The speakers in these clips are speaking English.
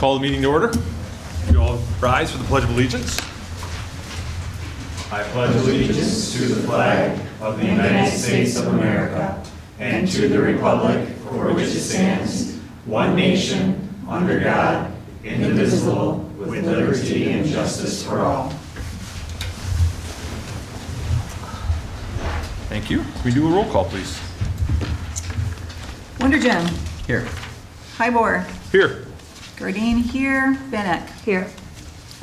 call the meeting to order. You all rise for the Pledge of Allegiance. I pledge allegiance to the flag of the United States of America and to the republic for which it stands, one nation, under God, indivisible, with liberty and justice for all. Thank you. Can we do a roll call, please? Wondergen. Here. Hybor. Here. Gardine here. Bennett. Here.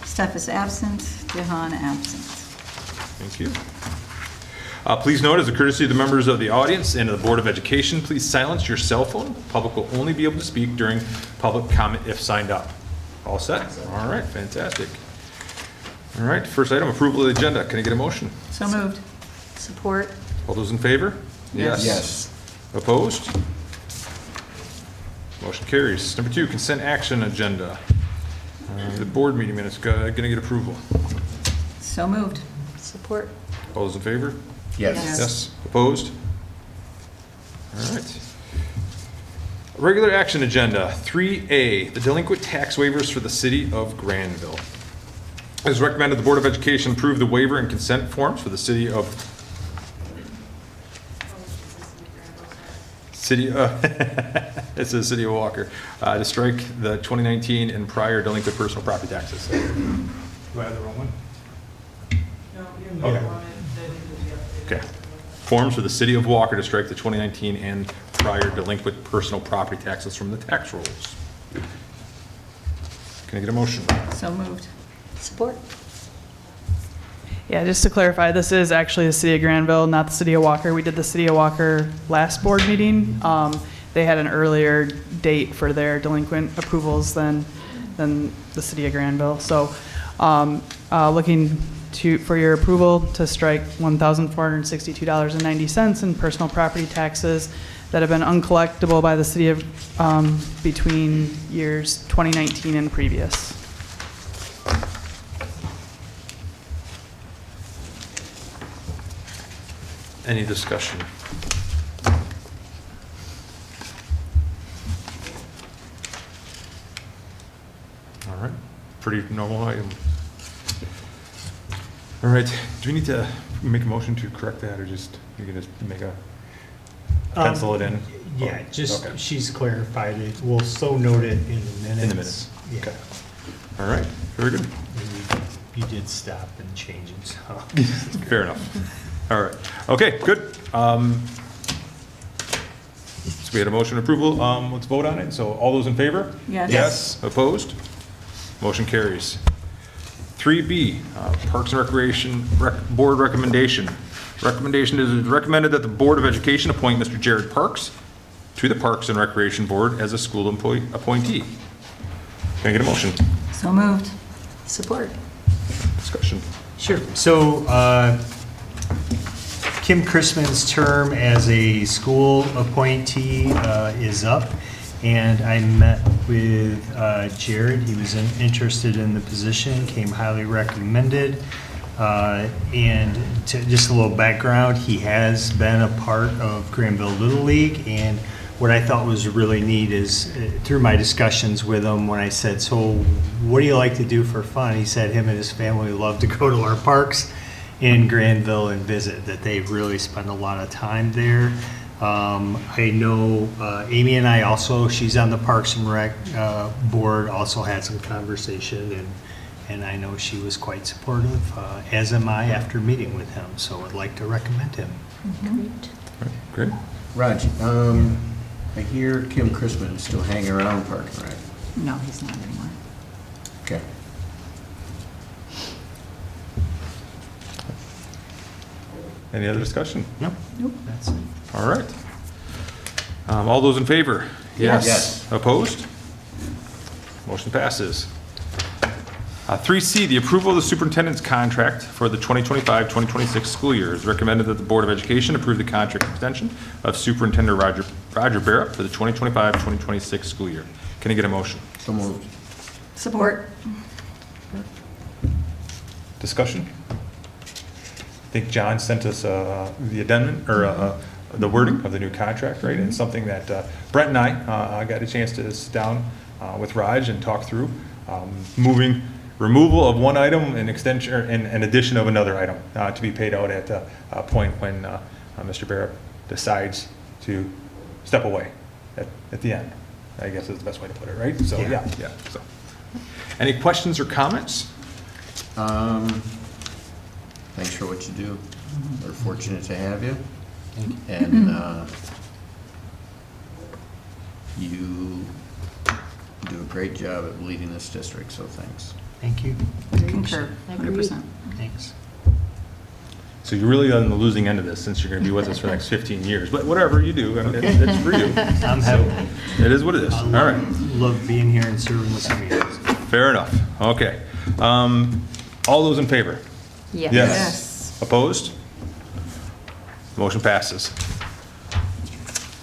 Steph is absent. Jehan absent. Thank you. Please note, as a courtesy to the members of the audience and of the Board of Education, please silence your cell phone. Public will only be able to speak during public comment if signed up. All set? All right, fantastic. All right, first item, approval of the agenda. Can I get a motion? So moved. Support. All those in favor? Yes. Yes. Opposed? Motion carries. Number 2, consent action agenda. The board meeting minutes, going to get approval. So moved. Support. All those in favor? Yes. Yes. Opposed? All right. Regular action agenda, 3A, the delinquent tax waivers for the city of Grandville. As recommended, the Board of Education approve the waiver and consent forms for the city of it says City of Walker, to strike the 2019 and prior delinquent personal property taxes. Do I have the wrong one? No, you're okay. Forms for the City of Walker to strike the 2019 and prior delinquent personal property taxes from the tax rolls. Can I get a motion? So moved. Support. Yeah, just to clarify, this is actually the City of Grandville, not the City of Walker. We did the City of Walker last board meeting. They had an earlier date for their delinquent approvals than the City of Grandville. So looking for your approval to strike $1,462.90 in personal property taxes that have been uncollectible by the city of between years 2019 and previous. Any discussion? All right, pretty normal item. All right, do we need to make a motion to correct that, or just, you can just make a pencil it in? Yeah, just, Okay. she's clarified it. We'll so note it in the minutes. In the minutes, Yeah. okay. All right, very good. And you did stop and change it, so. Fair enough. All right. Okay, good. So we had a motion approval. Let's vote on it. So all those in favor? Yes. Yes. Opposed? Motion carries. 3B, Parks and Recreation Board recommendation. Recommendation is recommended that the Board of Education appoint Mr. Jared Parks to the Parks and Recreation Board as a school appointee. Can I get a motion? So moved. Support. Discussion. Sure. So Kim Chrisman's term as a school appointee is up, and I met with Jared. He was interested in the position, came highly recommended. And just a little background, he has been a part of Grandville Little League, and what I thought was really neat is through my discussions with him, when I said, so what do you like to do for fun? He said him and his family love to go to our parks in Grandville and visit, that they really spend a lot of time there. I know Amy and I also, she's on the Parks and Rec board, also had some conversation, and I know she was quite supportive, as am I after meeting with him, so I'd like to recommend him. Great. All right, great. Raj, I hear Kim Chrisman is still hanging around Park and Rec. No, he's not anymore. Okay. Any other discussion? No? Nope. That's it. All right. All those in favor? Yes. Yes. Opposed? Motion passes. 3C, the approval of the superintendent's contract for the 2025-2026 school year. It is recommended that the Board of Education approve the contract extension of Superintendent Roger Barrett for the 2025-2026 school year. Can I get a motion? So moved. Support. Discussion? I think John sent us the addendum, or the wording of the new contract, right? And something that Brent and I got a chance to sit down with Raj and talk through removal of one item and extension and addition of another item to be paid out at the point when Mr. Barrett decides to step away at the end. I guess is the best way to put it, right? So yeah. So, any questions or comments? Thanks for what you do. We're fortunate to have you. And you do a great job at leading this district, so thanks. Thank you. Concur, 100%. Thanks. So you're really on the losing end of this since you're going to be with us for the next 15 years. But whatever you do, I mean, it's for you. I'm happy. It is what it is. All right. Love being here and serving the community. Fair enough. Okay. All those in favor? Yes. Yes. Opposed? Motion passes.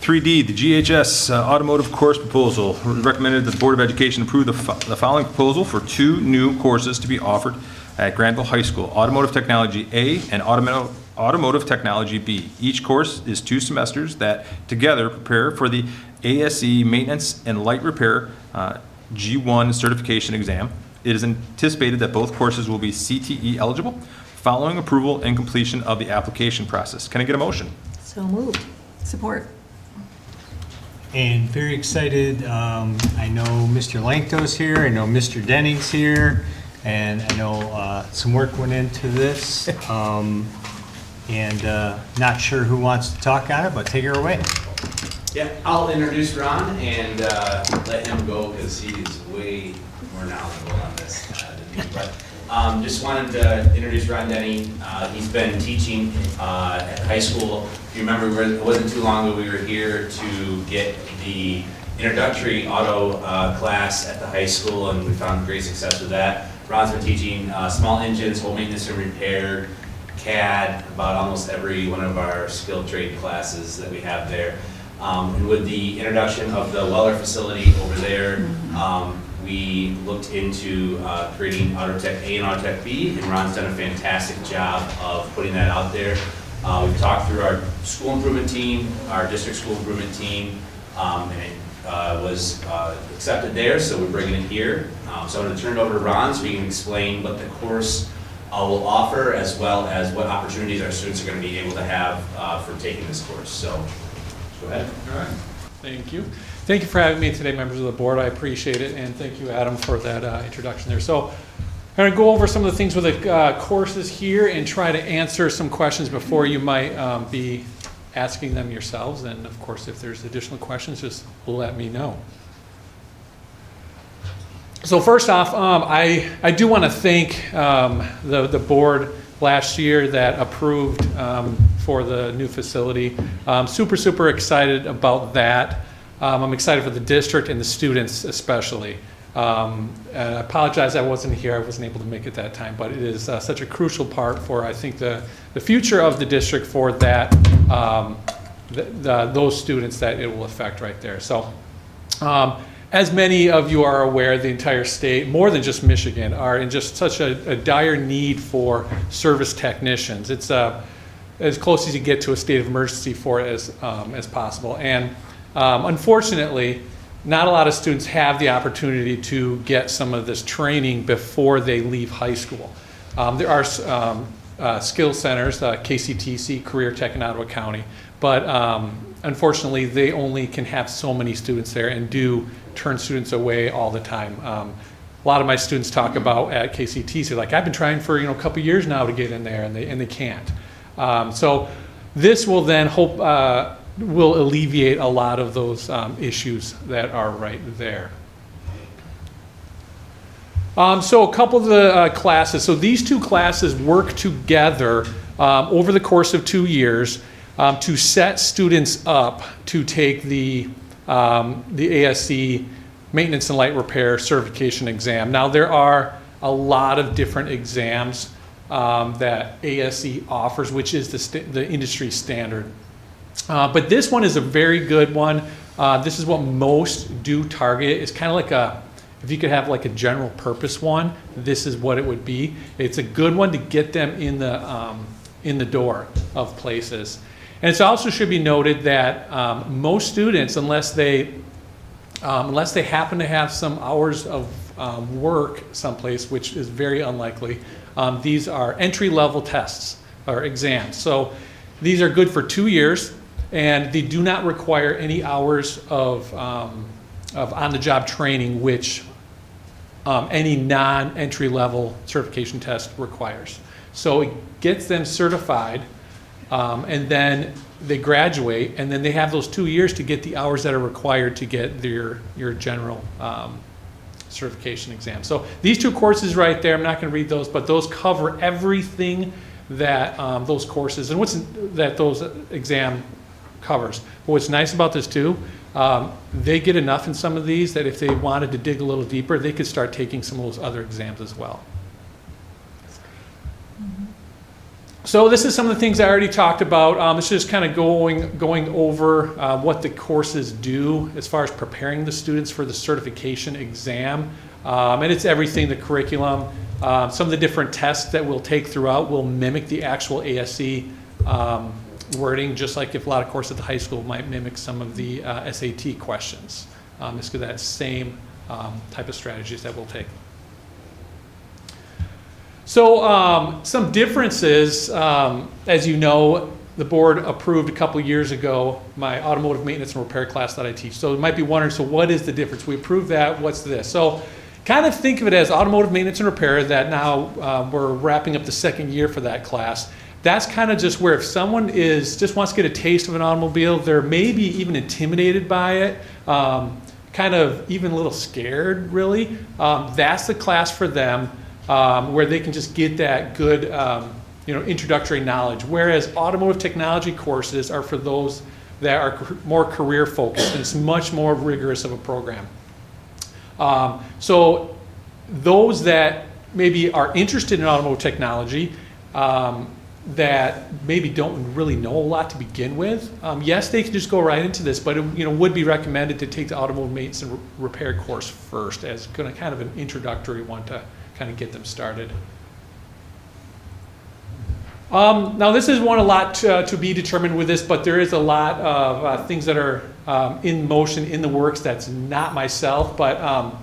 3D, the GHS Automotive course proposal. Recommended that the Board of Education approve the following proposal for 2 new courses to be offered at Grandville High School, Automotive Technology A and Automotive Technology B. Each course is 2 semesters that together prepare for the ASE Maintenance and Light Repair G1 certification exam. It is anticipated that both courses will be CTE eligible following approval and completion of the application process. Can I get a motion? So moved. Support. And very excited, I know Mr. Lankto's here, I know Mr. Denning's here, and I know some work went into this. And not sure who wants to talk on it, but take her away. Yeah, I'll introduce Ron and let him go because he's way more knowledgeable on this than me. But just wanted to introduce Ron Denny. He's been teaching at high school. If you remember, it wasn't too long ago we were here to get the introductory auto class at the high school, and we found great success with that. Ron's been teaching small engines, home maintenance and repair, CAD, about almost every one of our skilled trade classes that we have there. And with the introduction of the Weller facility over there, we looked into creating Autotech A and Autotech B, and Ron's done a fantastic job of putting that out there. We've talked through our school improvement team, our district school improvement team, and it was accepted there, so we're bringing it here. So I'm going to turn it over to Ron so he can explain what the course will offer, as well as what opportunities our students are going to be able to have for taking this course. So go ahead. All right. Thank you. Thank you for having me today, members of the board. I appreciate it, and thank you, Adam, for that introduction there. So I'm going to go over some of the things with the courses here and try to answer some questions before you might be asking them yourselves. And of course, if there's additional questions, just let me know. So first off, I do want to thank the board last year that approved for the new facility. Super excited about that. I'm excited for the district and the students especially. I apologize I wasn't here. I wasn't able to make it that time, but it is such a crucial part for, I think, the future of the district for that, those students that it will affect right there. So as many of you are aware, the entire state, more than just Michigan, are in just such a dire need for service technicians. It's as close as you get to a state of emergency for it as possible. And unfortunately, not a lot of students have the opportunity to get some of this training before they leave high school. There are skill centers, KCTC, Career Tech in Ottawa County, but unfortunately they only can have so many students there and do turn students away all the time. A lot of my students talk about at KCTC, like, I've been trying for a couple years now to get in there, and they can't. So this will then will alleviate a lot of those issues that are right there. So a couple of the classes. So these 2 classes work together over the course of 2 years to set students up to take the ASE Maintenance and Light Repair Certification exam. Now there are a lot of different exams that ASE offers, which is the industry standard. But this one is a very good one. This is what most do target. It's kind of like if you could have like a general purpose one, this is what it would be. It's a good one to get them in the door of places. And it also should be noted that most students, unless they unless they happen to have some hours of work someplace, which is very unlikely. These are entry-level tests or exams. So these are good for 2 years, and they do not require any hours of on-the-job training, which any non-entry-level certification test requires. So it gets them certified, and then they graduate, and then they have those 2 years to get the hours that are required to get your general certification exam. So these 2 courses right there, I'm not going to read those, but those cover everything that those courses and that those exam covers. But what's nice about this too, they get enough in some of these that if they wanted to dig a little deeper, they could start taking some of those other exams as well. So this is some of the things I already talked about. It's just kind of going over what the courses do as far as preparing the students for the certification exam. And it's everything, the curriculum. Some of the different tests that we'll take throughout will mimic the actual ASE wording, just like if a lot of courses at the high school might mimic some of the SAT questions. It's that same type of strategies that we'll take. So some differences, as you know, the board approved a couple years ago my automotive maintenance and repair class that I teach. So you might be wondering, so what is the difference? We approved that, what's this? So kind of think of it as automotive maintenance and repair that now we're wrapping up the 2nd year for that class. That's kind of just where if someone just wants to get a taste of an automobile, they're maybe even intimidated by it, kind of even a little scared really, that's the class for them. Where they can just get that good, introductory knowledge. Whereas automotive technology courses are for those that are more career focused, and it's much more rigorous of a program. So those that maybe are interested in automotive technology, that maybe don't really know a lot to begin with, yes, they can just go right into this, but it would be recommended to take the automotive maintenance and repair course first as kind of an introductory one to kind of get them started. Now this is a lot to be determined with this, but there is a lot of things that are in motion, in the works. That's not myself, but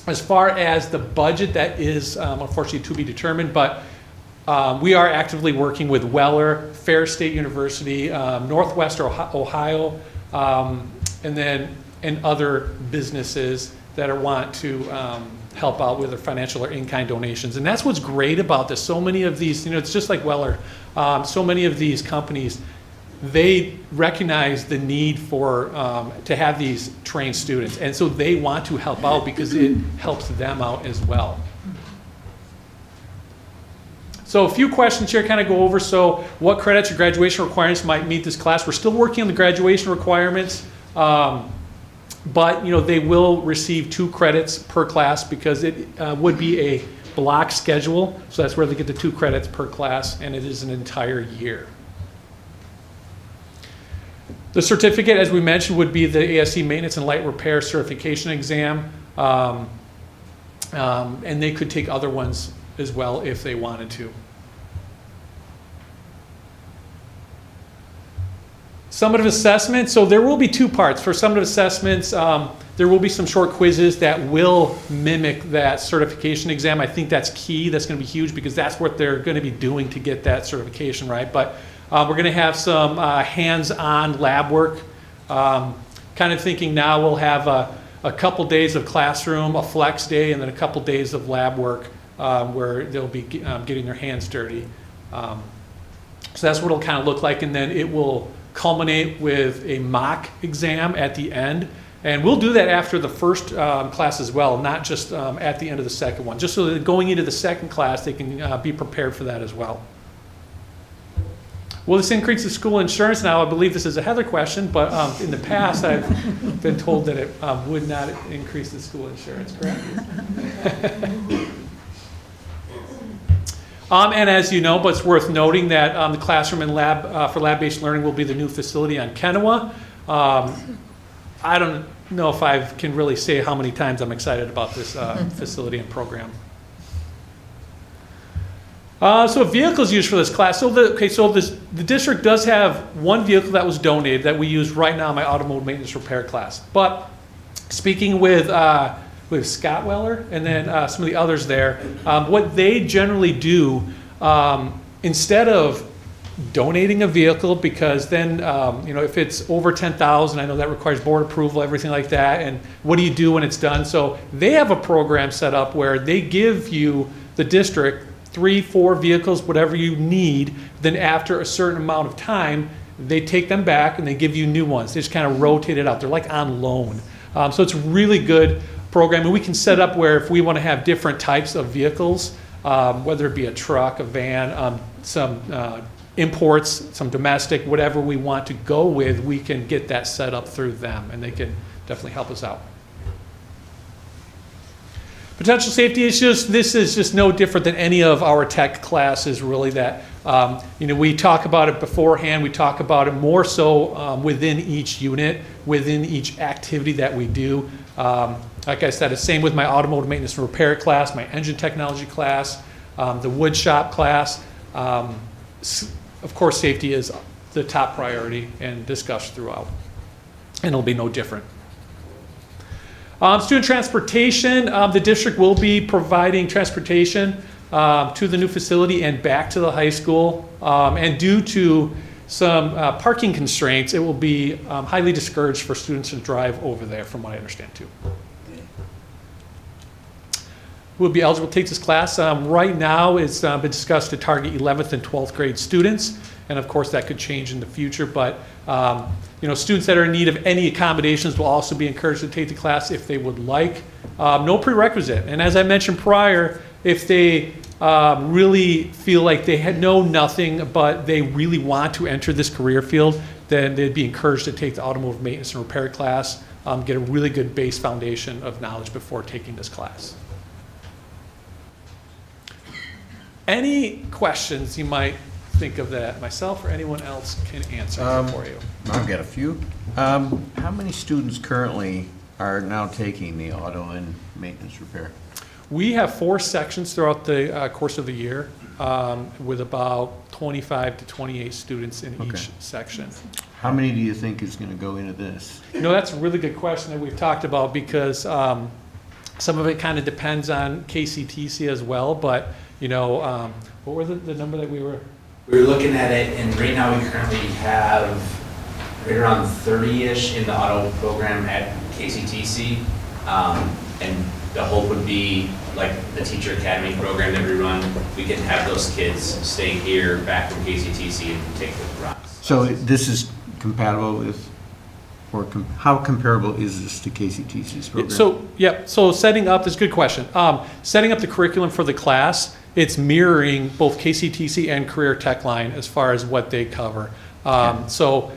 as far as the budget, that is unfortunately to be determined, but we are actively working with Weller, Fair State University, Northwest Ohio, and other businesses that want to help out with their financial or in-kind donations. And that's what's great about this. So many of these, it's just like Weller, so many of these companies, they recognize the need for to have these trained students. And so they want to help out because it helps them out as well. So a few questions here kind of go over. So what credits or graduation requirements might meet this class? We're still working on the graduation requirements. But they will receive 2 credits per class because it would be a block schedule. So that's where they get the 2 credits per class, and it is an entire year. The certificate, as we mentioned, would be the ASE Maintenance and Light Repair Certification Exam. And they could take other ones as well if they wanted to. Summative assessment, so there will be 2 parts. For summative assessments, there will be some short quizzes that will mimic that certification exam. I think that's key. That's going to be huge because that's what they're going to be doing to get that certification, right? But we're going to have some hands-on lab work. Kind of thinking now we'll have a couple days of classroom, a flex day, and then a couple days of lab work where they'll be getting their hands dirty. So that's what it'll kind of look like, and then it will culminate with a mock exam at the end. And we'll do that after the first class as well, not just at the end of the second one, just so that going into the second class, they can be prepared for that as well. Will this increase the school insurance? Now, I believe this is a Heather question, but in the past, I've been told that it would not increase the school insurance, correct? And as you know, but it's worth noting that the classroom and lab for lab-based learning will be the new facility on Kennewa. I don't know if I can really say how many times I'm excited about this facility and program. So vehicles used for this class. So the district does have 1 vehicle that was donated that we use right now in my automotive maintenance repair class. But speaking with Scott Weller and then some of the others there, what they generally do, instead of donating a vehicle, because then, if it's over 10,000, I know that requires board approval, everything like that, and what do you do when it's done? So they have a program set up where they give you, the district, 3-4 vehicles, whatever you need, then after a certain amount of time, they take them back and they give you new ones. They just kind of rotate it out. They're like on loan. So it's a really good program, and we can set up where if we want to have different types of vehicles, whether it be a truck, a van, some imports, some domestic, whatever we want to go with, we can get that set up through them, and they can definitely help us out. Potential safety issues, this is just no different than any of our tech classes, really, that, we talk about it beforehand, we talk about it more so within each unit, within each activity that we do. Like I said, it's same with my automotive maintenance and repair class, my engine technology class, the wood shop class. Of course, safety is the top priority and discussed throughout, and it'll be no different. Student transportation, the district will be providing transportation to the new facility and back to the high school. And due to some parking constraints, it will be highly discouraged for students to drive over there, from what I understand too. Who will be eligible to take this class? Right now, it's been discussed to target 11th and 12th grade students, and of course that could change in the future, but students that are in need of any accommodations will also be encouraged to take the class if they would like. No prerequisite, and as I mentioned prior, if they really feel like they know nothing but they really want to enter this career field, then they'd be encouraged to take the automotive maintenance and repair class, get a really good base foundation of knowledge before taking this class. Any questions you might think of that myself or anyone else can answer for you? I've got a few. How many students currently are now taking the auto and maintenance repair? We have 4 sections throughout the course of the year, with about 25 to 28 students in each section. How many do you think is going to go into this? That's a really good question that we've talked about, because some of it kind of depends on KCTC as well, but what were the number that we were? We were looking at it, and right now we currently have right around 30-ish in the auto program at KCTC. And the hope would be, like the teacher academy program that we run, we can have those kids stay here back from KCTC and take the runs. So this is compatible with, or how comparable is this to KCTC's program? So setting up, that's a good question. Setting up the curriculum for the class, it's mirroring both KCTC and Career Tech Line as far as what they cover. So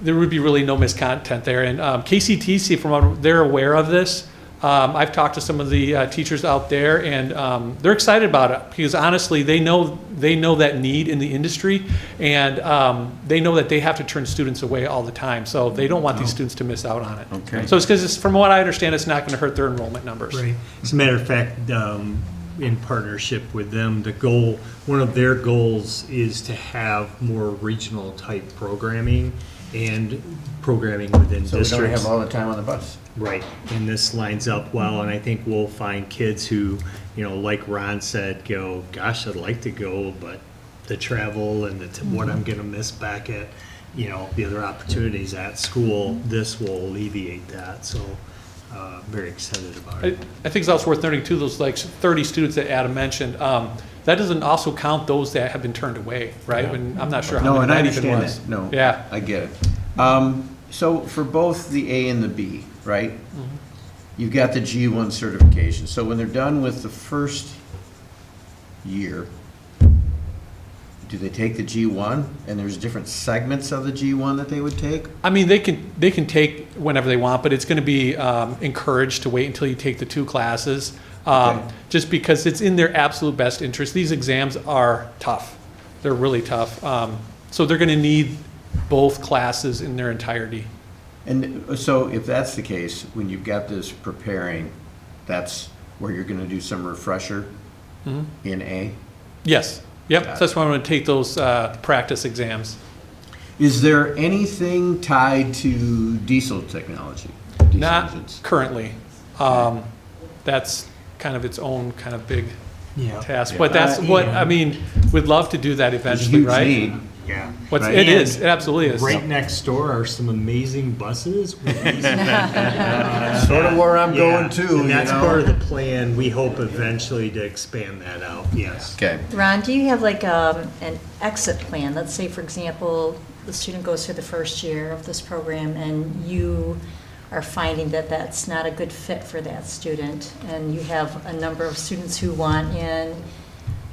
there would be really no miscontent there. And KCTC, from what they're aware of this, I've talked to some of the teachers out there, and they're excited about it, because honestly, they know that need in the industry, and they know that they have to turn students away all the time. So they don't want these students to miss out on it. Okay. So it's because, from what I understand, it's not going to hurt their enrollment numbers. Right. As a matter of fact, in partnership with them, one of their goals is to have more regional type programming and programming within So we districts. don't have all the time on the bus. Right, and this lines up well, and I think we'll find kids who, like Ron said, go, gosh, I'd like to go, but the travel and what I'm gonna miss back at, the other opportunities at school, this will alleviate that, so very excited about it. I think it's also worth noting too, those like 30 students that Adam mentioned, that doesn't also count those that have been turned away, right? And I'm not sure how No, many and I that even understand was. that. No, Yeah. I get it. So for both the A and the B, right? You've got the G1 certification. So when they're done with the first year, do they take the G1, and there's different segments of the G1 that they would take? I mean, they can take whenever they want, but it's going to be encouraged to wait until you take the 2 classes, just because it's in their absolute best interest. These exams are tough. They're really tough. So they're going to need both classes in their entirety. And so if that's the case, when you've got this preparing, that's where you're going to do some refresher in A? Yes. Yep. Got So that's why I'm going to take those practice exams. Is there anything tied to diesel technology? diesel Not engines? currently. That's kind of its own kind of big Yeah. task. But that's what, I mean, we'd love to do that There's a eventually, huge right? need. Yeah. What's, Right. it is, it absolutely is. Right next door are some amazing buses. with these- Sort of where I'm Yeah, going to, and you that's know? part of the plan. We hope eventually to expand that out, yes. Okay. Ron, do you have like an exit plan? Let's say, for example, the student goes through the first year of this program and you are finding that that's not a good fit for that student, and you have a number of students who want in.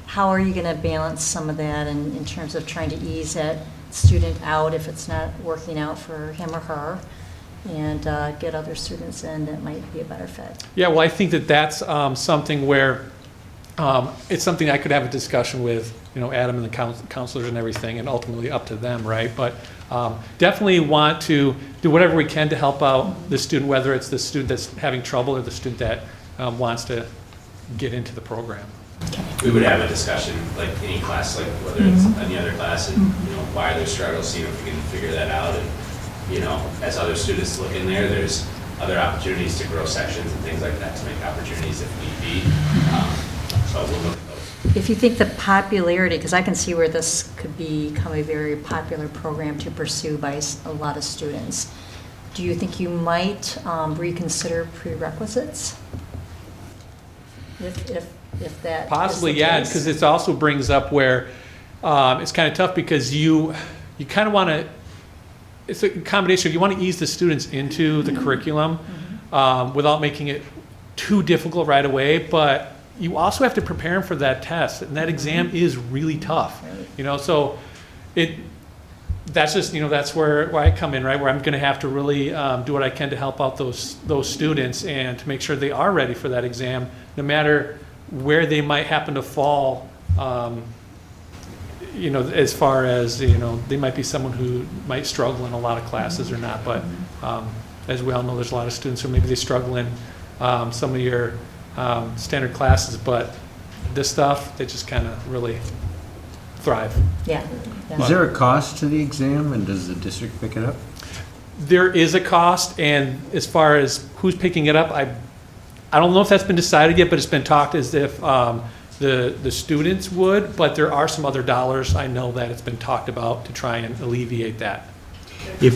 How are you going to balance some of that in terms of trying to ease that student out if it's not working out for him or her, and get other students in that might be a better fit? Yeah, well, I think that that's something where it's something I could have a discussion with, Adam and the counselors and everything, and ultimately up to them, right? But definitely want to do whatever we can to help out the student, whether it's the student that's having trouble or the student that wants to get into the program. We would have a discussion, like any class, like whether it's any other class, and, why their struggles, see if we can figure that out. And, as other students look in there, there's other opportunities to grow sections and things like that to make opportunities if need be. So we'll look at those. If you think the popularity, because I can see where this could become a very popular program to pursue by a lot of students, do you think you might reconsider prerequisites? If that is Possibly, the yeah, case? because it also brings up where it's kind of tough because you kind of want to, it's a combination of you want to ease the students into the curriculum without making it too difficult right away, but you also have to prepare them for that test, and that exam is really tough, so that's just, that's where I come in, right, where I'm going to have to really do what I can to help out those students and to make sure they are ready for that exam, no matter where they might happen to fall, as far as, they might be someone who might struggle in a lot of classes or not, but as we all know, there's a lot of students who maybe they struggle in some of your standard classes, but this stuff, they just kind of really thrive. Yeah. Is there a cost to the exam, and does the district pick it up? There is a cost, and as far as who's picking it up, I don't know if that's been decided yet, but it's been talked as if the students would, but there are some other dollars I know that it's been talked about to try and alleviate that. Go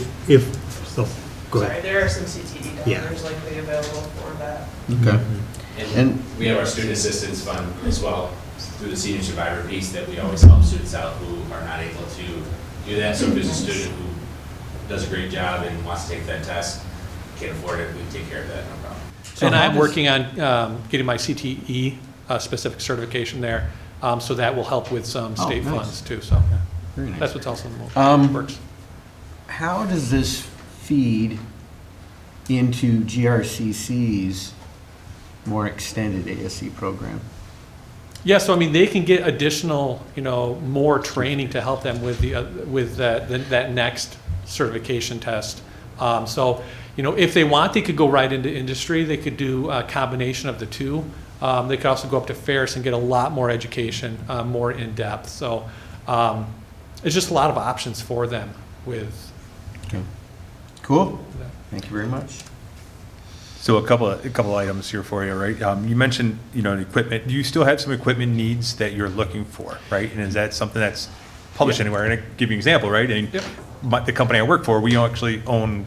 Sorry, ahead. there are some CTE Yeah. dollars likely available for that. Okay. And we have our student assistance fund as well, through the senior survivor piece, that we always help students out who are not able to do that. So if there's a student who does a great job and wants to take that test, can't afford it, we take care of that, no problem. So And how I'm does- working on getting my CTE specific certification there, so that will help with some Oh, state nice. funds too, so yeah. Very nice. That's what's also in the works. How does this feed into GRCC's more extended ASC program? Yeah, so I mean, they can get additional, more training to help them with that next certification test. So, if they want, they could go right into industry. They could do a combination of the two. They could also go up to Ferris and get a lot more education, more in depth. So, it's just a lot of options for them with. Okay. Cool. Thank you very much. So a couple of items here for you, right? You mentioned, the equipment. Do you still have some equipment needs that you're looking for, right? And is that something that's published anywhere? And I give you an example, right? And the company I work for, we actually own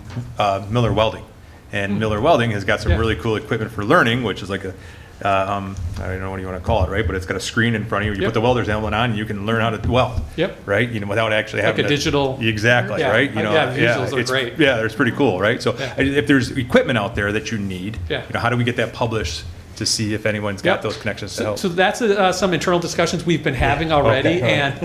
Miller Welding, and Miller Welding has got some really cool equipment for learning, which is like a I don't know what you want to call it, right? But it's got a screen in front of you. You put the welder's helmet on, and you can learn how to weld. Yep. Right. Without actually having a digital. Exactly. Yeah. Right. Visuals are it's great. Yeah, it's pretty cool, right? So Yeah. if there's equipment out there that you need, Yeah. how do we get that published to see if anyone's got those connections to help? So that's some internal discussions we've been having already, Okay. and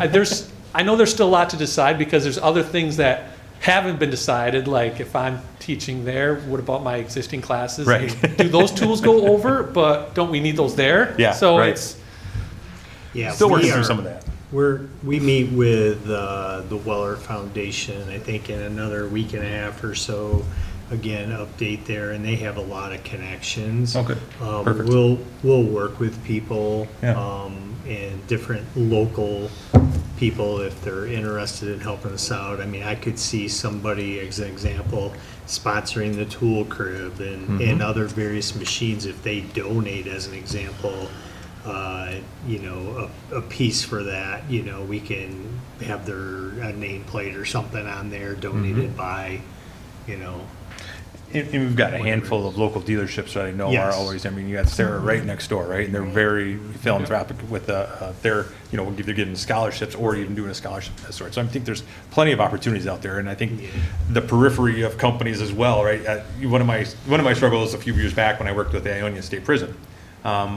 I know there's still a lot to decide because there's other things that haven't been decided, like if I'm teaching there, what about my existing classes? Right. I mean, do those tools go over, but don't we need those there? Yeah, So right. it's, Yeah, Still we working through are- some of that. We meet with the Weller Foundation, I think in another week and a half or so, again, update there, and they have a lot of connections. Okay, perfect. We'll work with people, Yeah. and different local people if they're interested in helping us out. I mean, I could see somebody, as an example, sponsoring the tool crib and other various machines if they donate, as an example, you know, a piece for that, you know, we can have a nameplate or something on there donated by, you know. And we've got a handful of local dealerships that I know are Yes. always, I mean, you got Sarah right next door, right? And they're very philanthropic with their, you know, they're getting scholarships or even doing a scholarship of that sort. So I think there's plenty of opportunities out there. And I think the periphery of companies as well, right? One of my struggles a few years back when I worked with the Ionia State Prison,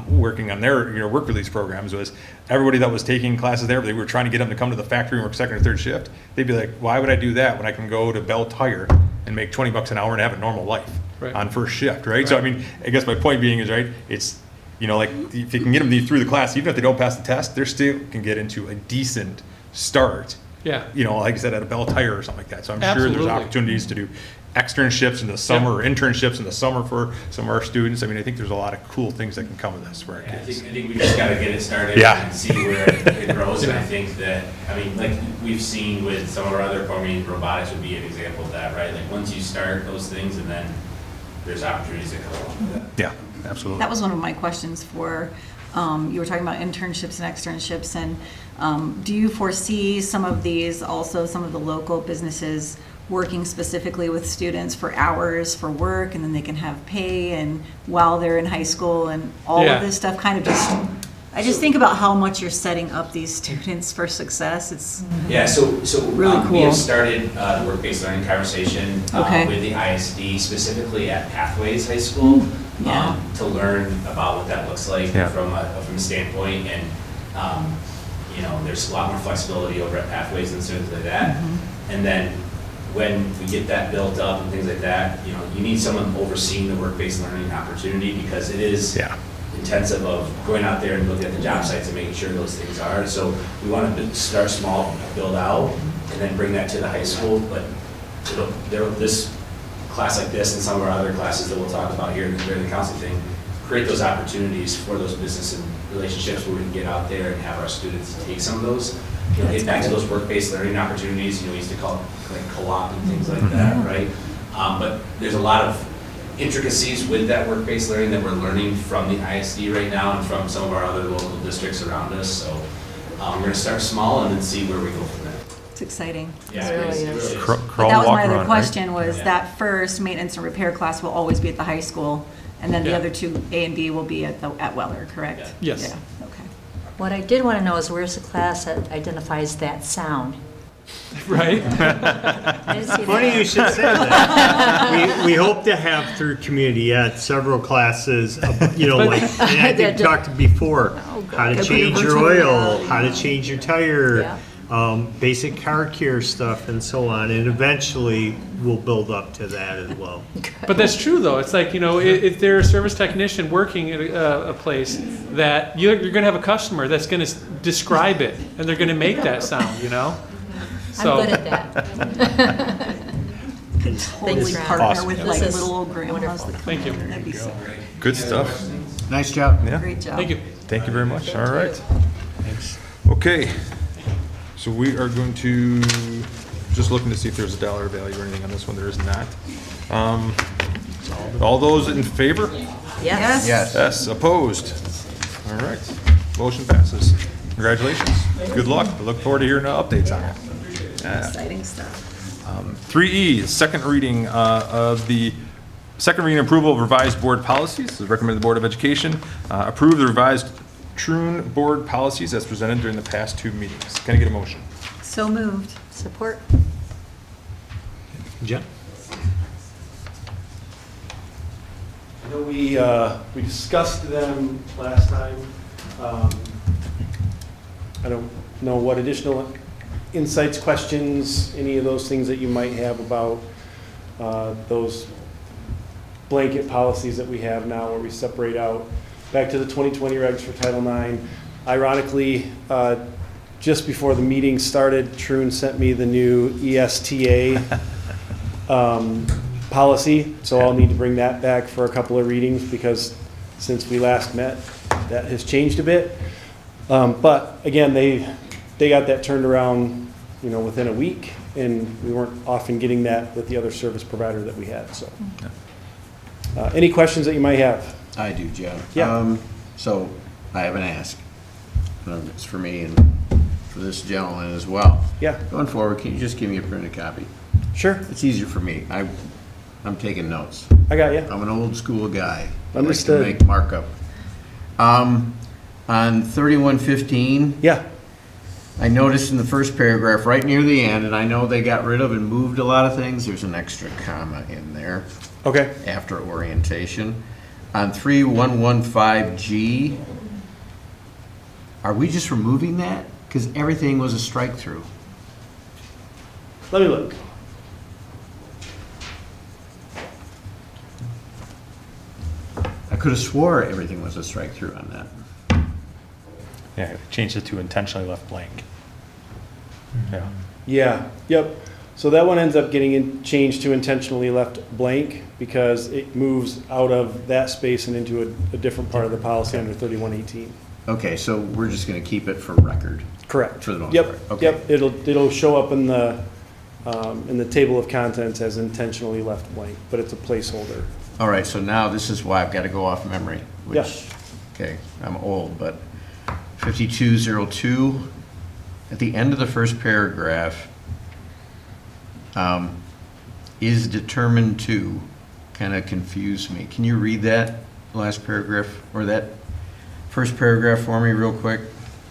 working on their, you know, work release programs, was everybody that was taking classes there, they were trying to get them to come to the factory and work second or third shift. They'd be like, why would I do that when I can go to Bell Tire and make $20 an hour and have a normal life Right. on first shift, right? So I mean, I guess my point being is, right, it's, you know, like if you can get them through the class, even if they don't pass the test, they still can get into a decent start. Yeah. You know, like I said, at a Bell Tire or something like that. So I'm sure Absolutely. there's opportunities to do externships in the summer, or internships in the summer for some of our students. I mean, I think there's a lot of cool things that can come of this for our I kids. think we just gotta get it started Yeah. and see where it grows, and I think that, I mean, like we've seen with some of our other, I mean, robotics would be an example of that, right? Like, once you start those things, and then there's opportunities that come along with that. Yeah, absolutely. That was one of my questions for, you were talking about internships and externships, and do you foresee some of these, also some of the local businesses working specifically with students for hours for work, and then they can have pay and while they're in high school and all Yeah. of this stuff, kind of just, I just think about how much you're setting up these students for success. It's, Yeah, so Really we cool. have started the work-based learning conversation Okay. with the ISD, specifically at Pathways High School, Yeah. to learn about what that looks like Yeah. from a standpoint, and you know, there's a lot more flexibility over at Pathways and things like that. And then when we get that built up and things like that, you know, you need someone overseeing the work-based learning opportunity, because it is Yeah. intensive of going out there and looking at the job sites and making sure those things are. So we want to start small, build out, and then bring that to the high school. But this class like this and some of our other classes that we'll talk about here during the counseling thing, create those opportunities for those business and relationships where we can get out there and have our students take some of those, you know, get back to those work-based learning opportunities. You know, we used to call it like co-op and things like that, right? But there's a lot of intricacies with that work-based learning that we're learning from the ISD right now and from some of our other local districts around us. So we're going to start small and then see where we go from there. it's exciting. Yeah, It really it is. is. Crawl, But that was walk, my other run, right? question, was Yeah. that first maintenance and repair class will always be at the high school, and then the Yeah. other two, A and B, will be at Weller, correct? Yeah. Yes. Yeah, okay. What I did want to know is where's the class that identifies that sound? Right? I didn't see Funny that. you should say that. We hope to have through community ed several classes, you know, like, and I think we talked before, Oh, God. how to Could be change your virtual oil, reality. how to change your tire, Yeah. basic car care stuff and so on, and eventually we'll build up to that as well. But that's true, though. It's like, you know, if they're a service technician working at a place, that you're going to have a customer that's going to describe it, and they're going to make that sound, you know? I'm So, good at that. Could totally Ron. partner Awesome. with This like is little old grandmas wonderful. that come Thank you. in. That'd be so Good stuff. Nice job. Yeah. great job. thank you. Thank you very much. All right. Okay. So we are going to, just looking to see if there's a dollar value or anything on this one. There is not. All those in favor? Yes. Yes. Yes. Opposed? All right. Motion passes. Congratulations. Good luck. I look forward to hearing updates on it. Exciting stuff. 3E, second reading of the second reading approval of revised board policies. This is recommended the Board of Education approve the revised Troon board policies as presented during the past two meetings. Can I get a motion? So moved. Support. Jen? I know we discussed them last time. I don't know what additional insights, questions, any of those things that you might have about those blanket policies that we have now where we separate out back to the 2020 regs for Title IX. Ironically, just before the meeting started, Troon sent me the new ESTA policy, so I'll need to bring that back for a couple of readings, because since we last met, that has changed a bit. But again, they got that turned around, within a week, and we weren't often getting that with the other service provider that we had, so. Any questions that you might have? I do, Jeff. Yeah. So I have an ask. It's for me and for this gentleman as well. Yeah, Going forward, can you just give me a printed copy? sure, It's easier for me. I'm taking notes. I got you. I'm an old school guy. Understood. I like to make markup. On 3115, Yeah, I noticed in the first paragraph, right near the end, and I know they got rid of and moved a lot of things, there's an extra comma in there okay. after orientation. On 3115G, are we just removing that? Because everything was a strike through. Let me look. I could have swore everything was a strike through on that. Yeah, changed it to intentionally left blank. Yeah. Yeah, yep. So that one ends up getting changed to intentionally left blank, because it moves out of that space and into a different part of the policy under 3118. Okay, so we're just going to keep it for record. Correct. For the most Yep, part. Okay. yep. It'll show up in the table of contents as intentionally left blank, but it's a placeholder. All right, so now this is why I've got to go off memory, which, Yeah. okay, I'm old, but 5202, at the end of the first paragraph, is determined to, kind of confused me. Can you read that last paragraph, or that first paragraph for me real quick,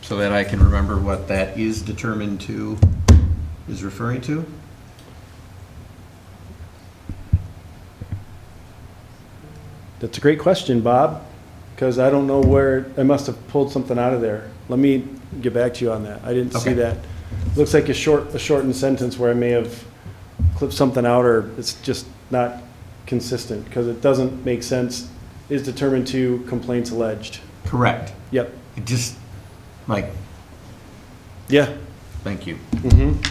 so that I can remember what that is determined to is referring to? That's a great question, Bob, because I don't know where, I must have pulled something out of there. Let me get back to you on that. I didn't see Okay. that. Looks like a shortened sentence where I may have clipped something out, or it's just not consistent, because it doesn't make sense. Is determined to, complaints alleged. Correct. Yep, It just, like, yeah. thank you. Mm-hmm.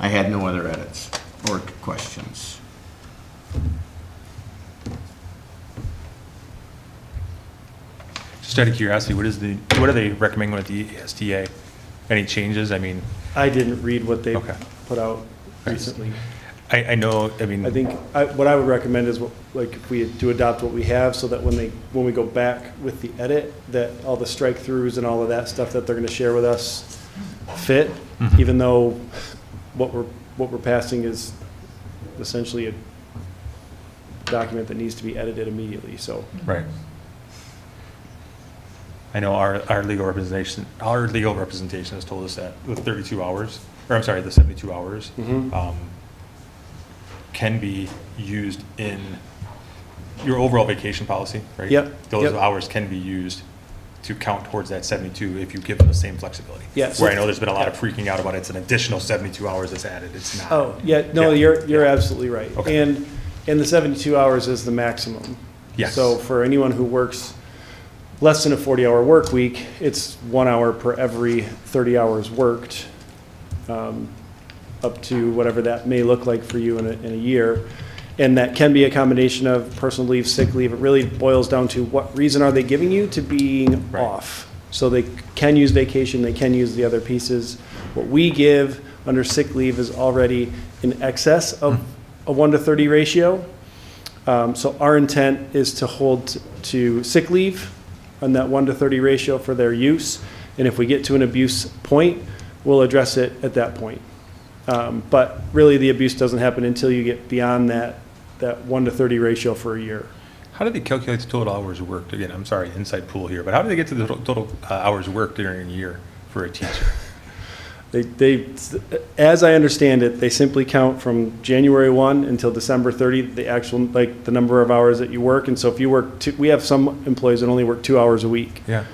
I had no other edits or questions. Just out of curiosity, what are they recommending with the STA? Any changes? I mean, I didn't read what they Okay. put out recently. I know, I mean. I think, what I would recommend is, if we do adopt what we have, so that when we go back with the edit, that all the strike-throughs and all of that stuff that they're gonna share with us fit, Mhm. even though what we're passing is essentially a document that needs to be edited immediately, so. Right. I know our legal representation has told us that with 32 hours, or I'm sorry, the 72 hours, Mhm. can be used in your overall vacation policy, right? Yep, Those yep. hours can be used to count towards that 72 if you give them the same flexibility. Yeah, so- Where I know there's been a lot of freaking out about it's an additional 72 hours that's added, it's not. Oh, yeah, no, Yeah. you're absolutely right. Okay. And the 72 hours is the maximum. Yes. So for anyone who works less than a 40-hour work week, it's 1 hour per every 30 hours worked, up to whatever that may look like for you in a year. And that can be a combination of personal leave, sick leave. It really boils down to what reason are they giving you to being Right. off. So they can use vacation, they can use the other pieces. What we give under sick leave is already in excess of a 1-to-30 ratio. So our intent is to hold to sick leave on that 1-to-30 ratio for their use. And if we get to an abuse point, we'll address it at that point. But really, the abuse doesn't happen until you get beyond that 1-to-30 ratio for a year. How do they calculate the total hours worked? Again, I'm sorry, inside pool here, but how do they get to the total hours worked during a year for a teacher? They, as I understand it, they simply count from January 1 until December 30, the actual, like, the number of hours that you work. And so if you work we have some employees that only work 2 hours a week. Yeah.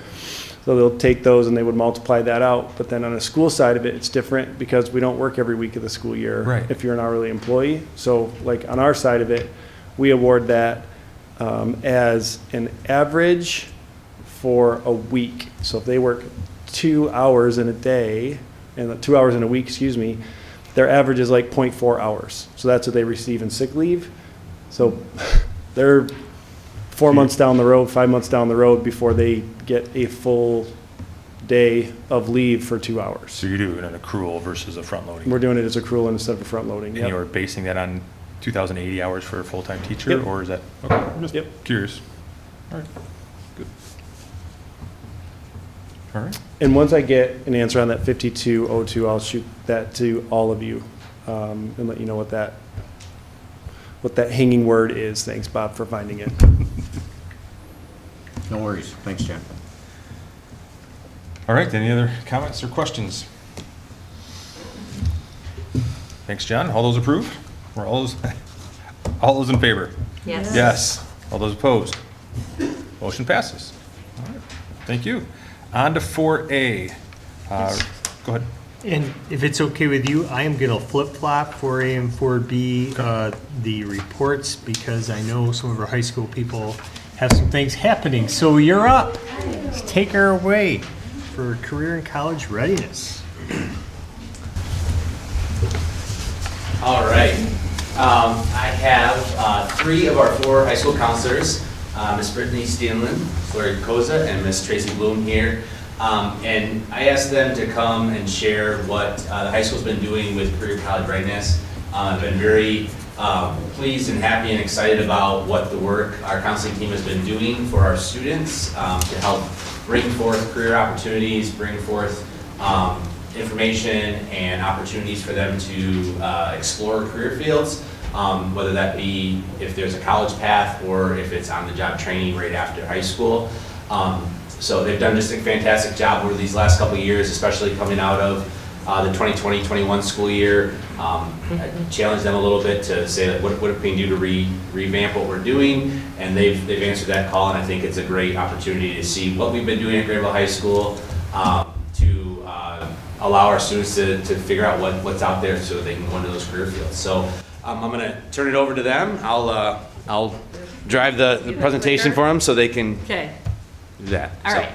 So they'll take those and they would multiply that out. But then on a school side of it, it's different, because we don't work every week of the school year. Right. If you're an hourly employee. So like on our side of it, we award that as an average for a week. So if they work 2 hours in a day, and 2 hours in a week, excuse me, their average is like 0.4 hours. So that's what they receive in sick leave. So they're 4 months down the road, 5 months down the road before they get a full day of leave for 2 hours. So you're doing an accrual versus a front loading? We're doing it as accrual instead of a front loading. And Yep. you're basing that on 2,080 hours for a full-time teacher, Yep. or is that, okay, I'm just Yep. curious. All right, good. All right, And once I get an answer on that 5202, I'll shoot that to all of you and let you know what that hanging word is. Thanks, Bob, for finding it. No worries. Thanks, John. all right, any other comments or questions? Thanks, John. All those approve? Or all those in favor? Yes. Yes. All those opposed? Motion passes. All right. Thank you. On to 4A. Go ahead. And if it's okay with you, I am going to flip-flop 4A and 4B, the reports, because I know some of our high school people have some things happening. So you're up. Let's take her away for career and college readiness. All right. I have 3 of our 4 high school counselors, Miss Brittany Stanlin, Lori Koza, and Miss Tracy Bloom here. And I asked them to come and share what the high school's been doing with career college readiness. I've been very pleased and happy and excited about what the work our counseling team has been doing for our students to help bring forth career opportunities, bring forth information and opportunities for them to explore career fields, whether that be if there's a college path or if it's on-the-job training right after high school. So they've done just a fantastic job over these last couple of years, especially coming out of the 2020-21 school year. I challenged them a little bit to say that what can we do to revamp what we're doing, and they've answered that call, and I think it's a great opportunity to see what we've been doing at Grandville High School to allow our students to figure out what's out there so they can go into those career fields. So I'm going to turn it over to them. I'll drive the presentation for them so they can Okay, do that. all So, right.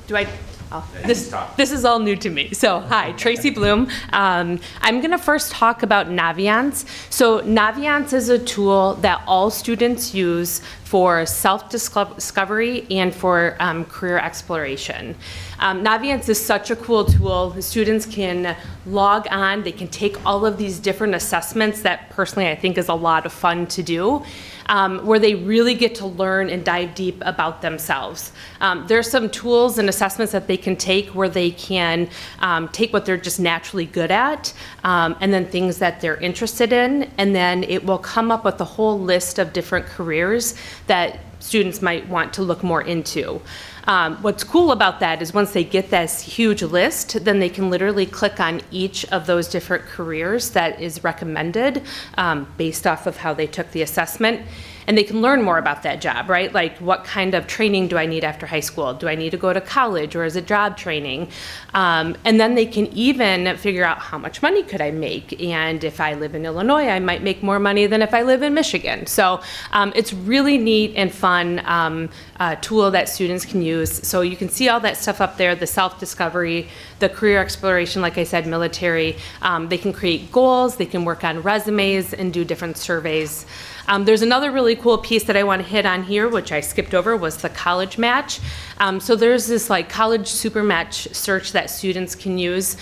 Do I, oh, Yeah, this, talk. this is all new to me. So, hi, Tracy Bloom. I'm going to first talk about Naviance. So, Naviance is a tool that all students use for self-discovery and for career exploration. Naviance is such a cool tool. The students can log on, they can take all of these different assessments that personally I think is a lot of fun to do, where they really get to learn and dive deep about themselves. There's some tools and assessments that they can take where they can take what they're just naturally good at, and then things that they're interested in, and then it will come up with a whole list of different careers that students might want to look more into. What's cool about that is once they get this huge list, then they can literally click on each of those different careers that is recommended based off of how they took the assessment. And they can learn more about that job, right? Like, what kind of training do I need after high school? Do I need to go to college, or is it job training? And then they can even figure out how much money could I make. And if I live in Illinois, I might make more money than if I live in Michigan. So it's really neat and fun tool that students can use. So you can see all that stuff up there, the self-discovery, the career exploration, like I said, military. They can create goals, they can work on resumes and do different surveys. There's another really cool piece that I want to hit on here, which I skipped over, was the college match. So there's this like college super match search that students can use,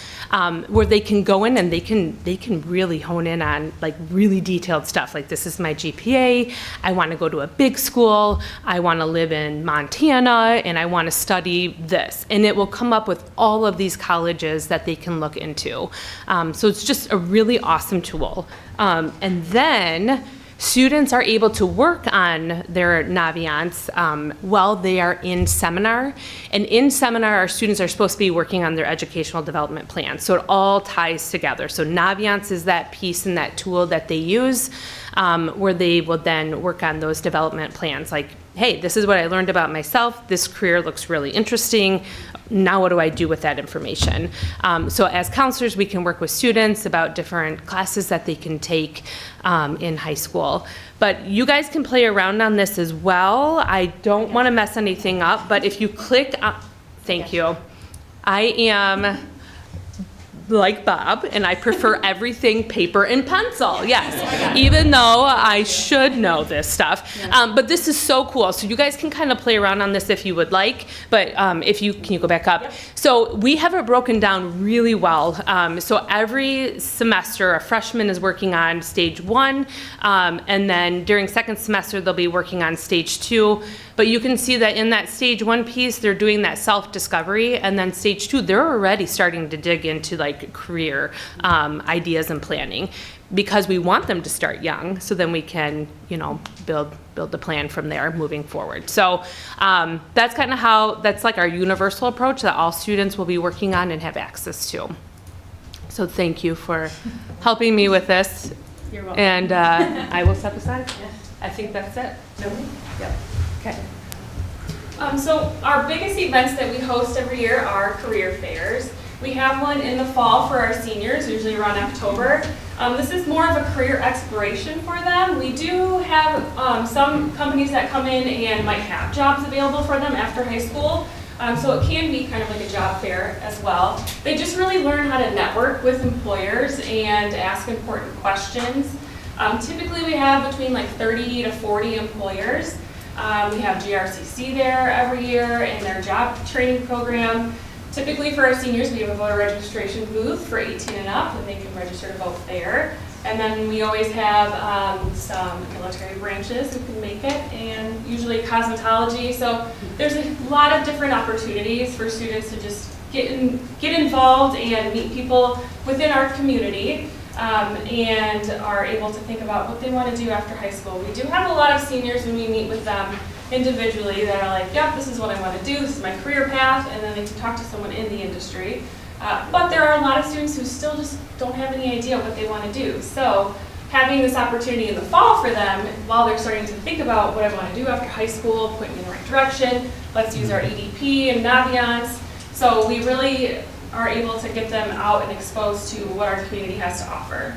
where they can go in and they can really hone in on like really detailed stuff. Like, this is my GPA, I want to go to a big school, I want to live in Montana, and I want to study this. And it will come up with all of these colleges that they can look into. So it's just a really awesome tool. And then students are able to work on their Naviance while they are in seminar. And in seminar, our students are supposed to be working on their educational development plan. So it all ties together. So Naviance is that piece and that tool that they use where they will then work on those development plans. Like, hey, this is what I learned about myself. This career looks really interesting. Now what do I do with that information? So as counselors, we can work with students about different classes that they can take in high school. But you guys can play around on this as well. I don't want to mess anything up, but if you click, thank you. I am like Bob, and I prefer everything paper and pencil, yes, even though I should know this stuff. But this is so cool. So you guys can kind of play around on this if you would like, but if you, can you go back up? Yep. So we have it broken down really well. So every semester, a freshman is working on stage 1, and then during second semester, they'll be working on stage 2. But you can see that in that stage 1 piece, they're doing that self-discovery, and then stage 2, they're already starting to dig into like career ideas and planning, because we want them to start young, so then we can, you know, build the plan from there moving forward. So that's kind of how, that's like our universal approach that all students will be working on and have access to. So thank you for helping me with this. You're welcome. And I will step aside. Yeah. I think that's it. Yep. Okay. So our biggest events that we host every year are career fairs. We have one in the fall for our seniors, usually around October. This is more of a career exploration for them. We do have some companies that come in and might have jobs available for them after high school. So it can be kind of like a job fair as well. They just really learn how to network with employers and ask important questions. Typically we have between like 30 to 40 employers. We have GRCC there every year in their job training program. Typically for our seniors, we have a voter registration booth for 18 and up, and they can register to vote there. And then we always have some military branches who can make it, and usually cosmetology. So there's a lot of different opportunities for students to just get involved and meet people within our community, and are able to think about what they want to do after high school. We do have a lot of seniors when we meet with them individually that are like, yep, this is what I want to do, this is my career path, and then they can talk to someone in the industry. But there are a lot of students who still just don't have any idea what they want to do. So having this opportunity in the fall for them, while they're starting to think about what I want to do after high school, point me in the right direction, let's use our EDP and Naviance. So we really are able to get them out and exposed to what our community has to offer.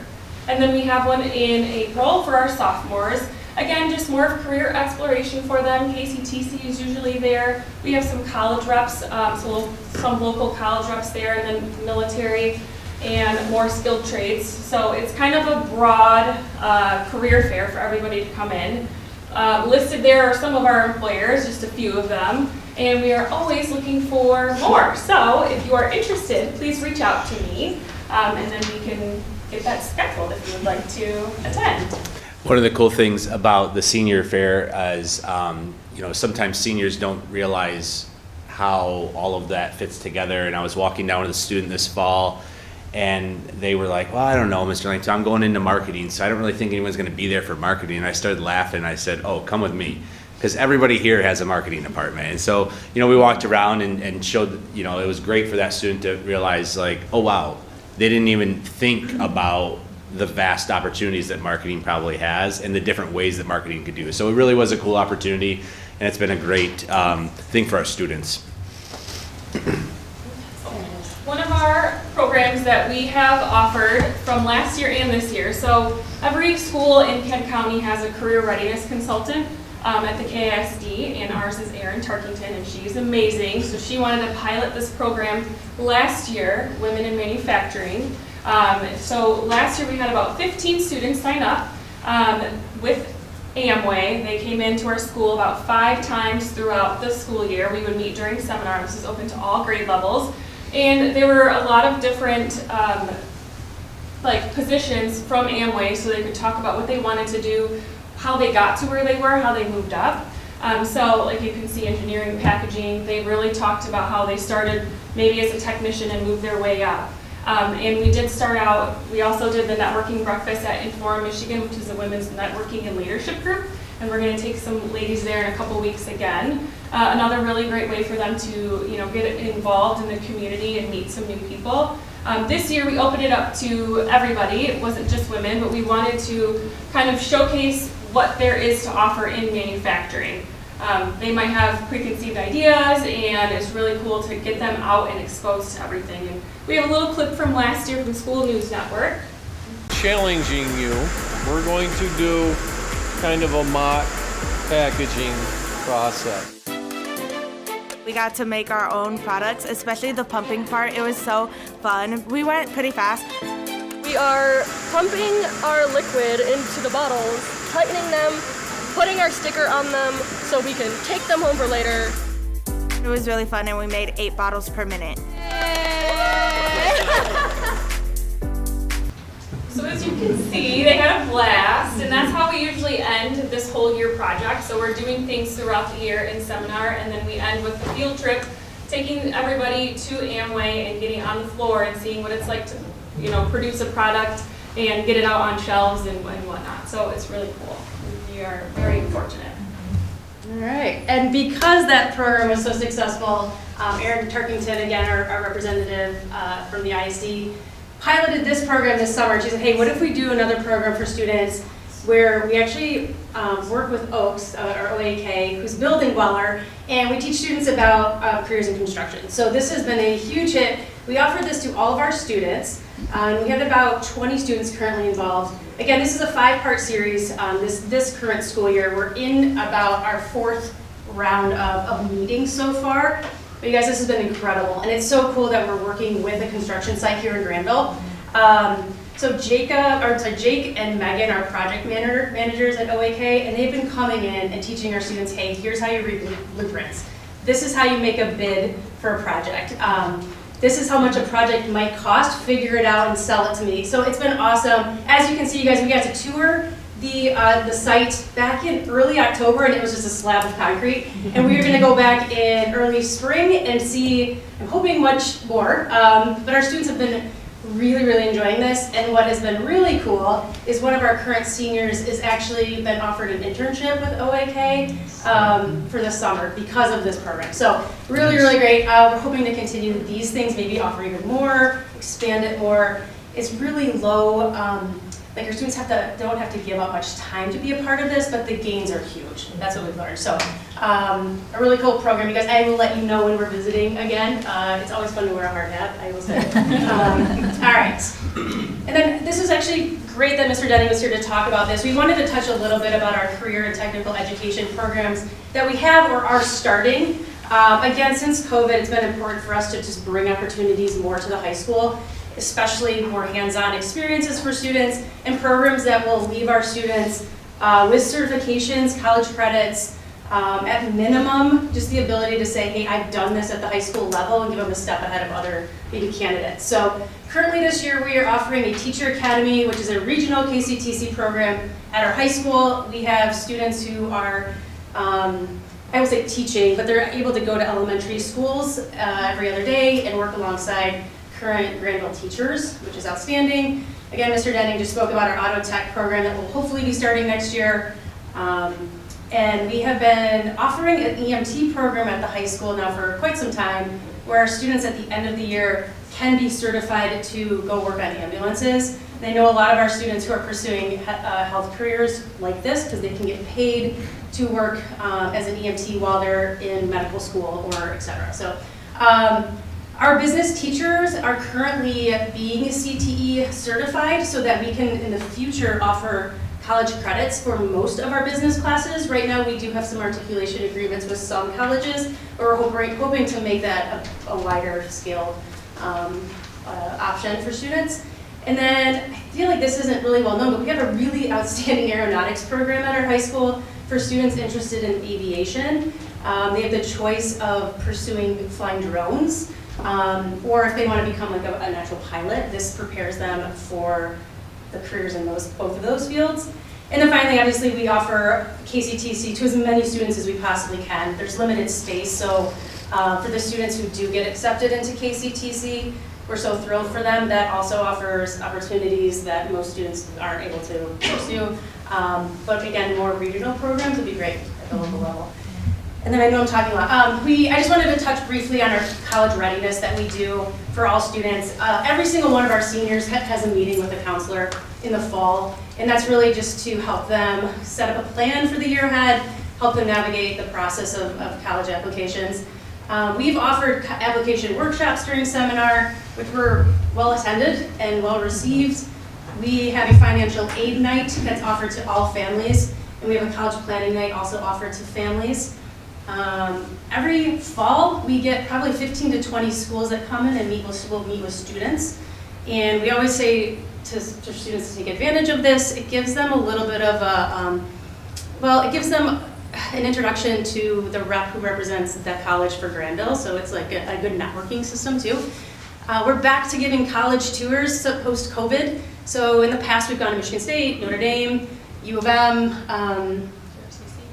And then we have one in April for our sophomores. Again, just more of career exploration for them. KCTC is usually there. We have some college reps, so some local college reps there, and then military and more skilled trades. So it's kind of a broad career fair for everybody to come in. Listed there are some of our employers, just a few of them, and we are always looking for more. So if you are interested, please reach out to me, and then we can get that scheduled if you would like to attend. One of the cool things about the senior fair is, you know, sometimes seniors don't realize how all of that fits together. And I was walking down with a student this fall, and they were like, well, I don't know, Mr. Langton, I'm going into marketing, so I don't really think anyone's going to be there for marketing. And I started laughing. I said, oh, come with me, because everybody here has a marketing department. And so, you know, we walked around and showed, you know, it was great for that student to realize, like, oh, wow, they didn't even think about the vast opportunities that marketing probably has and the different ways that marketing could do. So it really was a cool opportunity, and it's been a great thing for our students. One of our programs that we have offered from last year and this year, so every school in Kent County has a career readiness consultant at the KISD, and ours is Erin Tarkington, and she's amazing. So she wanted to pilot this program last year, Women in Manufacturing. So last year we had about 15 students sign up with Amway. They came into our school about 5 times throughout the school year. We would meet during seminar. This is open to all grade levels. And there were a lot of different like positions from Amway, so they could talk about what they wanted to do, how they got to where they were, how they moved up. So like you can see engineering, packaging, they really talked about how they started maybe as a technician and moved their way up. And we did start out, we also did the networking breakfast at Inform Michigan, which is a women's networking and leadership group. And we're going to take some ladies there in a couple weeks again. Another really great way for them to, you know, get involved in the community and meet some new people. This year we opened it up to everybody. It wasn't just women, but we wanted to kind of showcase what there is to offer in manufacturing. They might have preconceived ideas, and it's really cool to get them out and exposed to everything. And we have a little clip from last year from School News Network. Challenging you, we're going to do kind of a mock packaging process. We got to make our own products, especially the pumping part. It was so fun. We went pretty fast. We are pumping our liquid into the bottles, tightening them, putting our sticker on them so we can take them home for later. It was really fun, and we made 8 bottles per minute. So as you can see, they had a blast, and that's how we usually end this whole year project. So we're doing things throughout the year in seminar, and then we end with a field trip, taking everybody to Amway and getting on the floor and seeing what it's like to, produce a product and get it out on shelves and whatnot. So it's really cool. We are very fortunate. All right, and because that program was so successful, Erin Turkington, again, our representative from the ISD, piloted this program this summer. She said, hey, what if we do another program for students where we actually work with Oaks, our OAK, who's building Weller, and we teach students about careers in construction. So this has been a huge hit. We offered this to all of our students, and we have about 20 students currently involved. Again, this is a 5-part series this current school year. We're in about our 4th round of meetings so far. But you guys, this has been incredible, and it's so cool that we're working with a construction site here in Grandville. So Jake and Megan are project managers at OAK, and they've been coming in and teaching our students, hey, here's how you read blueprints. This is how you make a bid for a project. This is how much a project might cost, figure it out and sell it to me. So it's been awesome. As you can see, you guys, we got to tour the site back in early October, and it was just a slab of concrete. And we are going to go back in early spring and see, I'm hoping much more, but our students have been really, really enjoying this. And what has been really cool is one of our current seniors has actually been offered an internship with OAK for the summer because of this program. So really, really great. We're hoping to continue these things, maybe offer even more, expand it more. It's really low. Like your students don't have to give up much time to be a part of this, but the gains are huge. That's what we've learned. So a really cool program. You guys, I will let you know when we're visiting again. It's always fun to wear a hard hat, I will say. All right. And then this is actually great that Mr. Denning was here to talk about this. We wanted to touch a little bit about our career and technical education programs that we have or are starting. Again, since COVID, it's been important for us to just bring opportunities more to the high school, especially more hands-on experiences for students and programs that will leave our students with certifications, college credits, at minimum, just the ability to say, hey, I've done this at the high school level and give them a step ahead of other maybe candidates. So currently this year we are offering a Teacher Academy, which is a regional KCTC program at our high school. We have students who are, I will say teaching, but they're able to go to elementary schools every other day and work alongside current Grandville teachers, which is outstanding. Again, Mr. Denning just spoke about our auto tech program that will hopefully be starting next year. And we have been offering an EMT program at the high school now for quite some time, where our students at the end of the year can be certified to go work on ambulances. And I know a lot of our students who are pursuing health careers like this because they can get paid to work as an EMT while they're in medical school or et cetera. So our business teachers are currently being CTE certified so that we can in the future offer college credits for most of our business classes. Right now we do have some articulation agreements with some colleges, but we're hoping to make that a wider scale option for students. And then I feel like this isn't really well known, but we have a really outstanding aeronautics program at our high school for students interested in aviation. They have the choice of pursuing flying drones, or if they want to become like a natural pilot, this prepares them for the careers in both of those fields. And then finally, obviously, we offer KCTC to as many students as we possibly can. There's limited space, so for the students who do get accepted into KCTC, we're so thrilled for them. That also offers opportunities that most students aren't able to pursue. But again, more regional programs would be great at the local level. And then I know I'm talking a lot. I just wanted to touch briefly on our college readiness that we do for all students. Every single one of our seniors has a meeting with a counselor in the fall, and that's really just to help them set up a plan for the year ahead, help them navigate the process of college applications. We've offered application workshops during seminar, which were well attended and well received. We have a financial aid night that's offered to all families, and we have a college planning night also offered to families. Every fall, we get probably 15 to 20 schools that come in and will meet with students. And we always say to students to take advantage of this. It gives them a little bit of a, it gives them an introduction to the rep who represents the college for Grandville, so it's like a good networking system too. We're back to giving college tours post-COVID. So in the past, we've gone to Michigan State, Notre Dame, U of M,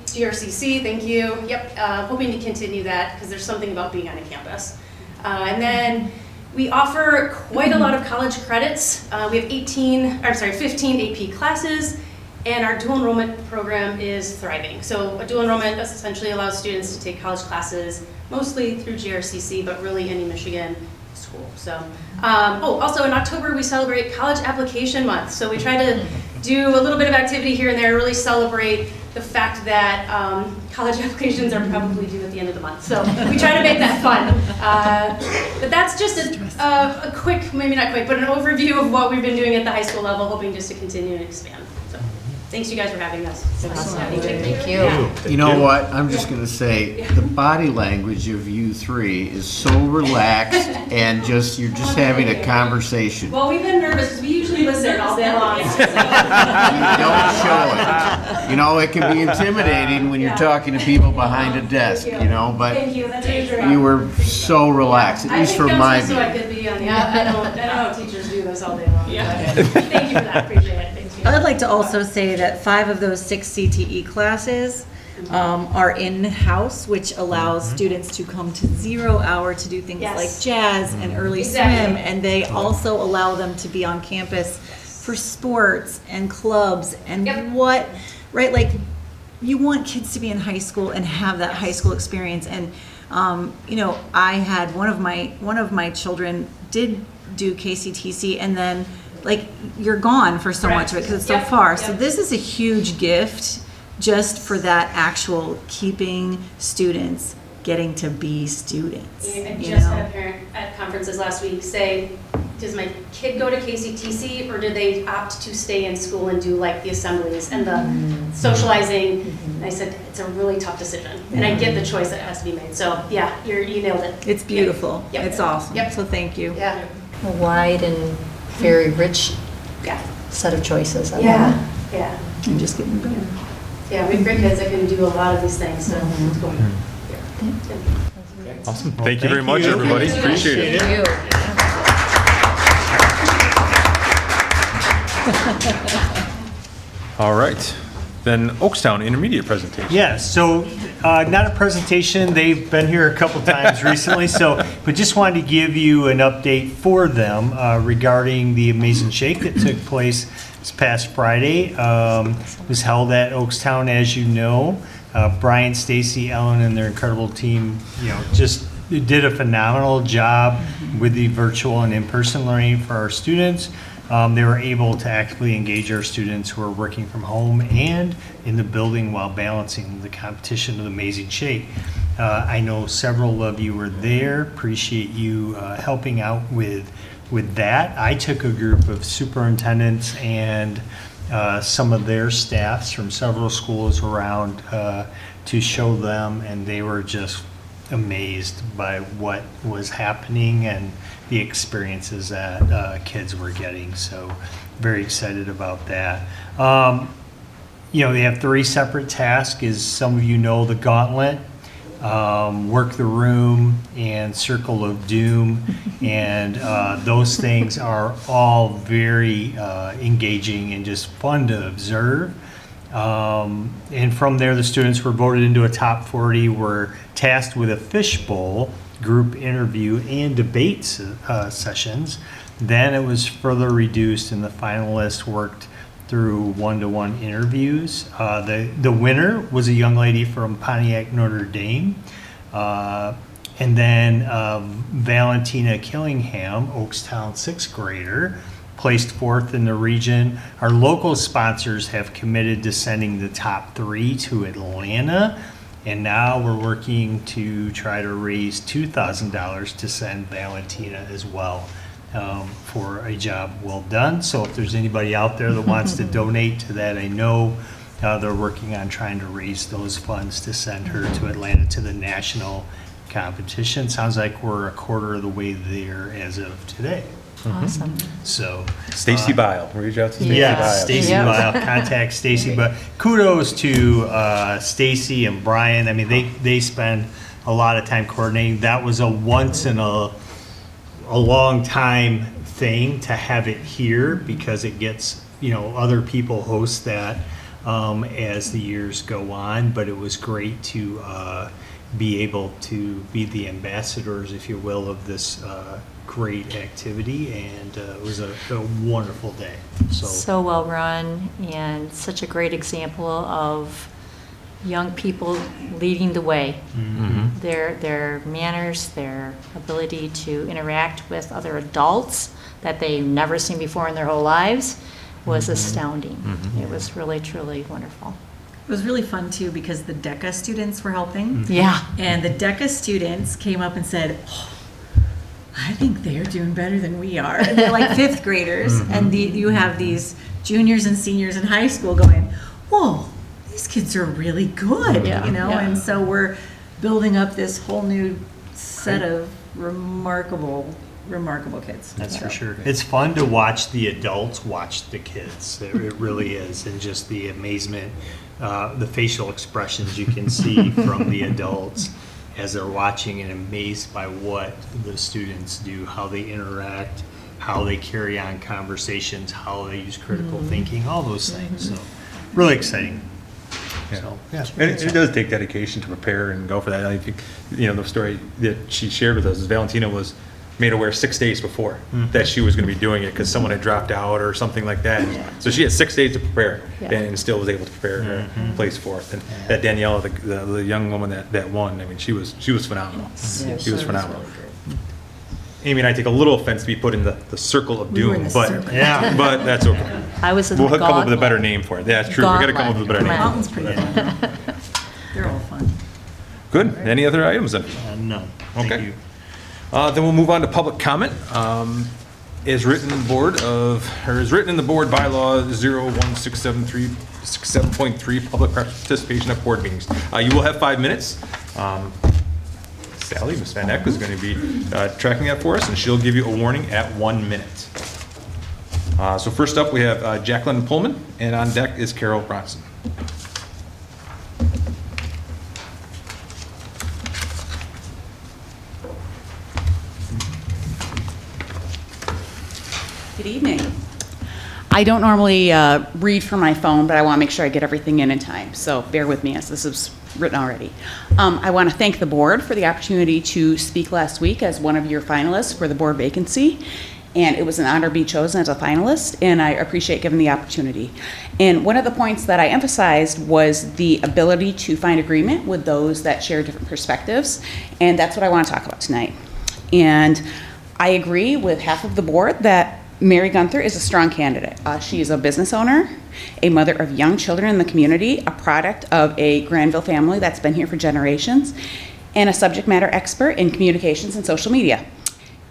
GRCC, thank you. Yep, hoping to continue that because there's something about being on a campus. And then we offer quite a lot of college credits. We have 15 AP classes, and our dual enrollment program is thriving. So a dual enrollment essentially allows students to take college classes, mostly through GRCC, but really any Michigan school. So, also in October we celebrate College Application Month. So we try to do a little bit of activity here and there to really celebrate the fact that college applications are probably due at the end of the month. So we try to make that fun. But that's just a quick, maybe not quick, but an overview of what we've been doing at the high school level, hoping just to continue and expand. So thanks you guys for having us. Thank you. Yeah. You know what? I'm just going to say the body language of you three is so relaxed and you're just having a conversation. Well, we've been nervous because we usually listen all day long. You don't show it. You know, it can be intimidating when you're talking to people behind a desk, you know, but Thank you. That's reassuring. you were so relaxed, at least from my so view. I could be on the I don't know if teachers do this all day long. Yeah. Thank you for that. Appreciate it. Thanks. I'd like to also say that 5 of those 6 CTE classes are in-house, which allows students to come to 0 hour to do things Yes. like jazz and early Exactly. swim, and they also allow them to be on campus for sports and clubs and right? Like, you want kids to be in high school and have that high school experience. And you know, I had one of my children did do KCTC, and then like you're gone for so much of it because it's so far. So this is a huge gift just for that actual keeping students getting to be students. I you just know? had a parent at conferences last week say, does my kid go to KCTC or do they opt to stay in school and do like the assemblies and the socializing? And I said, it's a really tough decision. And I get the choice that has to be made. So yeah, you nailed it. It's beautiful. Yep. It's awesome. Yep. So thank you. Yeah. A wide and very rich set of choices. I love Yeah. Yeah. I'm just getting better. Yeah, we have great kids that can do a lot of these things. So it's going. Awesome. Thank you very much, everybody. Appreciate it. Thank you. All right. Then Oaktown intermediate presentation. Yeah, so not a presentation, they've been here a couple times recently, but just wanted to give you an update for them regarding the amazing shake that took place this past Friday. It was held at Oaktown, as you know. Brian, Stacy, Ellen, and their incredible team, just did a phenomenal job with the virtual and in-person learning for our students. They were able to actively engage our students who are working from home and in the building while balancing the competition of the Amazing Shake. I know several of you were there. Appreciate you helping out with that. I took a group of superintendents and some of their staffs from several schools around to show them, and they were just amazed by what was happening and the experiences that kids were getting. So very excited about that. They have 3 separate tasks, as some of you know, the gauntlet, work the room, and circle of doom. And those things are all very engaging and just fun to observe. And from there, the students were voted into a top 40, were tasked with a fishbowl, group interview, and debate sessions. Then it was further reduced, and the finalists worked through one-to-one interviews. The winner was a young lady from Pontiac, Notre Dame. And then Valentina Killingham, Oaktown 6th grader, placed 4th in the region. Our local sponsors have committed to sending the top 3 to Atlanta. And now we're working to try to raise $2,000 to send Valentina as well for a job well done. So if there's anybody out there that wants to donate to that, I know They're working on trying to raise those funds to send her to Atlanta to the national competition. Sounds like we're a quarter of the way there as of today. Awesome. So Stacy Bile, reach out to Stacy yeah, Bile. Stacy Yep. Bile, contact Stacy. But kudos to Stacy and Brian. I mean, they spend a lot of time coordinating. That was a once in a long time thing to have it here because it gets, other people host that as the years go on. But it was great to be able to be the ambassadors, if you will, of this great activity, and it was a wonderful day. So well run, and such a great example of young people leading the way. Mhm. Their manners, their ability to interact with other adults that they've never seen before in their whole lives was astounding. It was really, truly wonderful. It was really fun too because the DECA students were helping. Yeah. And the DECA students came up and said, oh, I think they're doing better than we are. And they're like fifth graders. And you have these juniors and seniors in high school going, whoa, these kids are really good, Yeah. Yeah. And so we're building up this whole new set of remarkable kids. That's for sure. It's fun to watch the adults watch the kids. It really is. And just the amazement, the facial expressions you can see from the adults as they're watching and amazed by what the students do, how they interact, how they carry on conversations, how they use critical thinking, all those things. So really exciting. Yeah. So, yeah. And it does take dedication to prepare and go for that. I think, the story that she shared with us is Valentina was made aware 6 days before that she was going to be doing it because someone had dropped out or something like that. So she had 6 days to prepare and still was able to prepare her place for it. And that Danielle, the young woman that won, I mean, she was phenomenal. She was phenomenal. Amy and I take a little offense to be put in the circle of doom, but that's okay. I was in We'll the come up with a gauntlet. better name for it. Yeah, that's true. We got to come up with a better name. Mountain's pretty fun. They're all fun. Good. Any other items then? No. Thank Okay. you. Then we'll move on to public comment. As written in the board bylaw 01673-67.3, public participation at board meetings. You will have 5 minutes. Sally, Ms. Van Eck is going to be tracking that for us, and she'll give you a warning at 1 minute. So first up, we have Jacqueline Pullman, and on deck is Carol Bronson. Good evening. I don't normally read from my phone, but I want to make sure I get everything in time, so bear with me as this is written already. I want to thank the board for the opportunity to speak last week as one of your finalists for the board vacancy, and it was an honor to be chosen as a finalist, and I appreciate given the opportunity. And one of the points that I emphasized was the ability to find agreement with those that share different perspectives, and that's what I want to talk about tonight. And I agree with half of the board that Mary Gunther is a strong candidate. She is a business owner, a mother of young children in the community, a product of a Grandville family that's been here for generations, and a subject matter expert in communications and social media.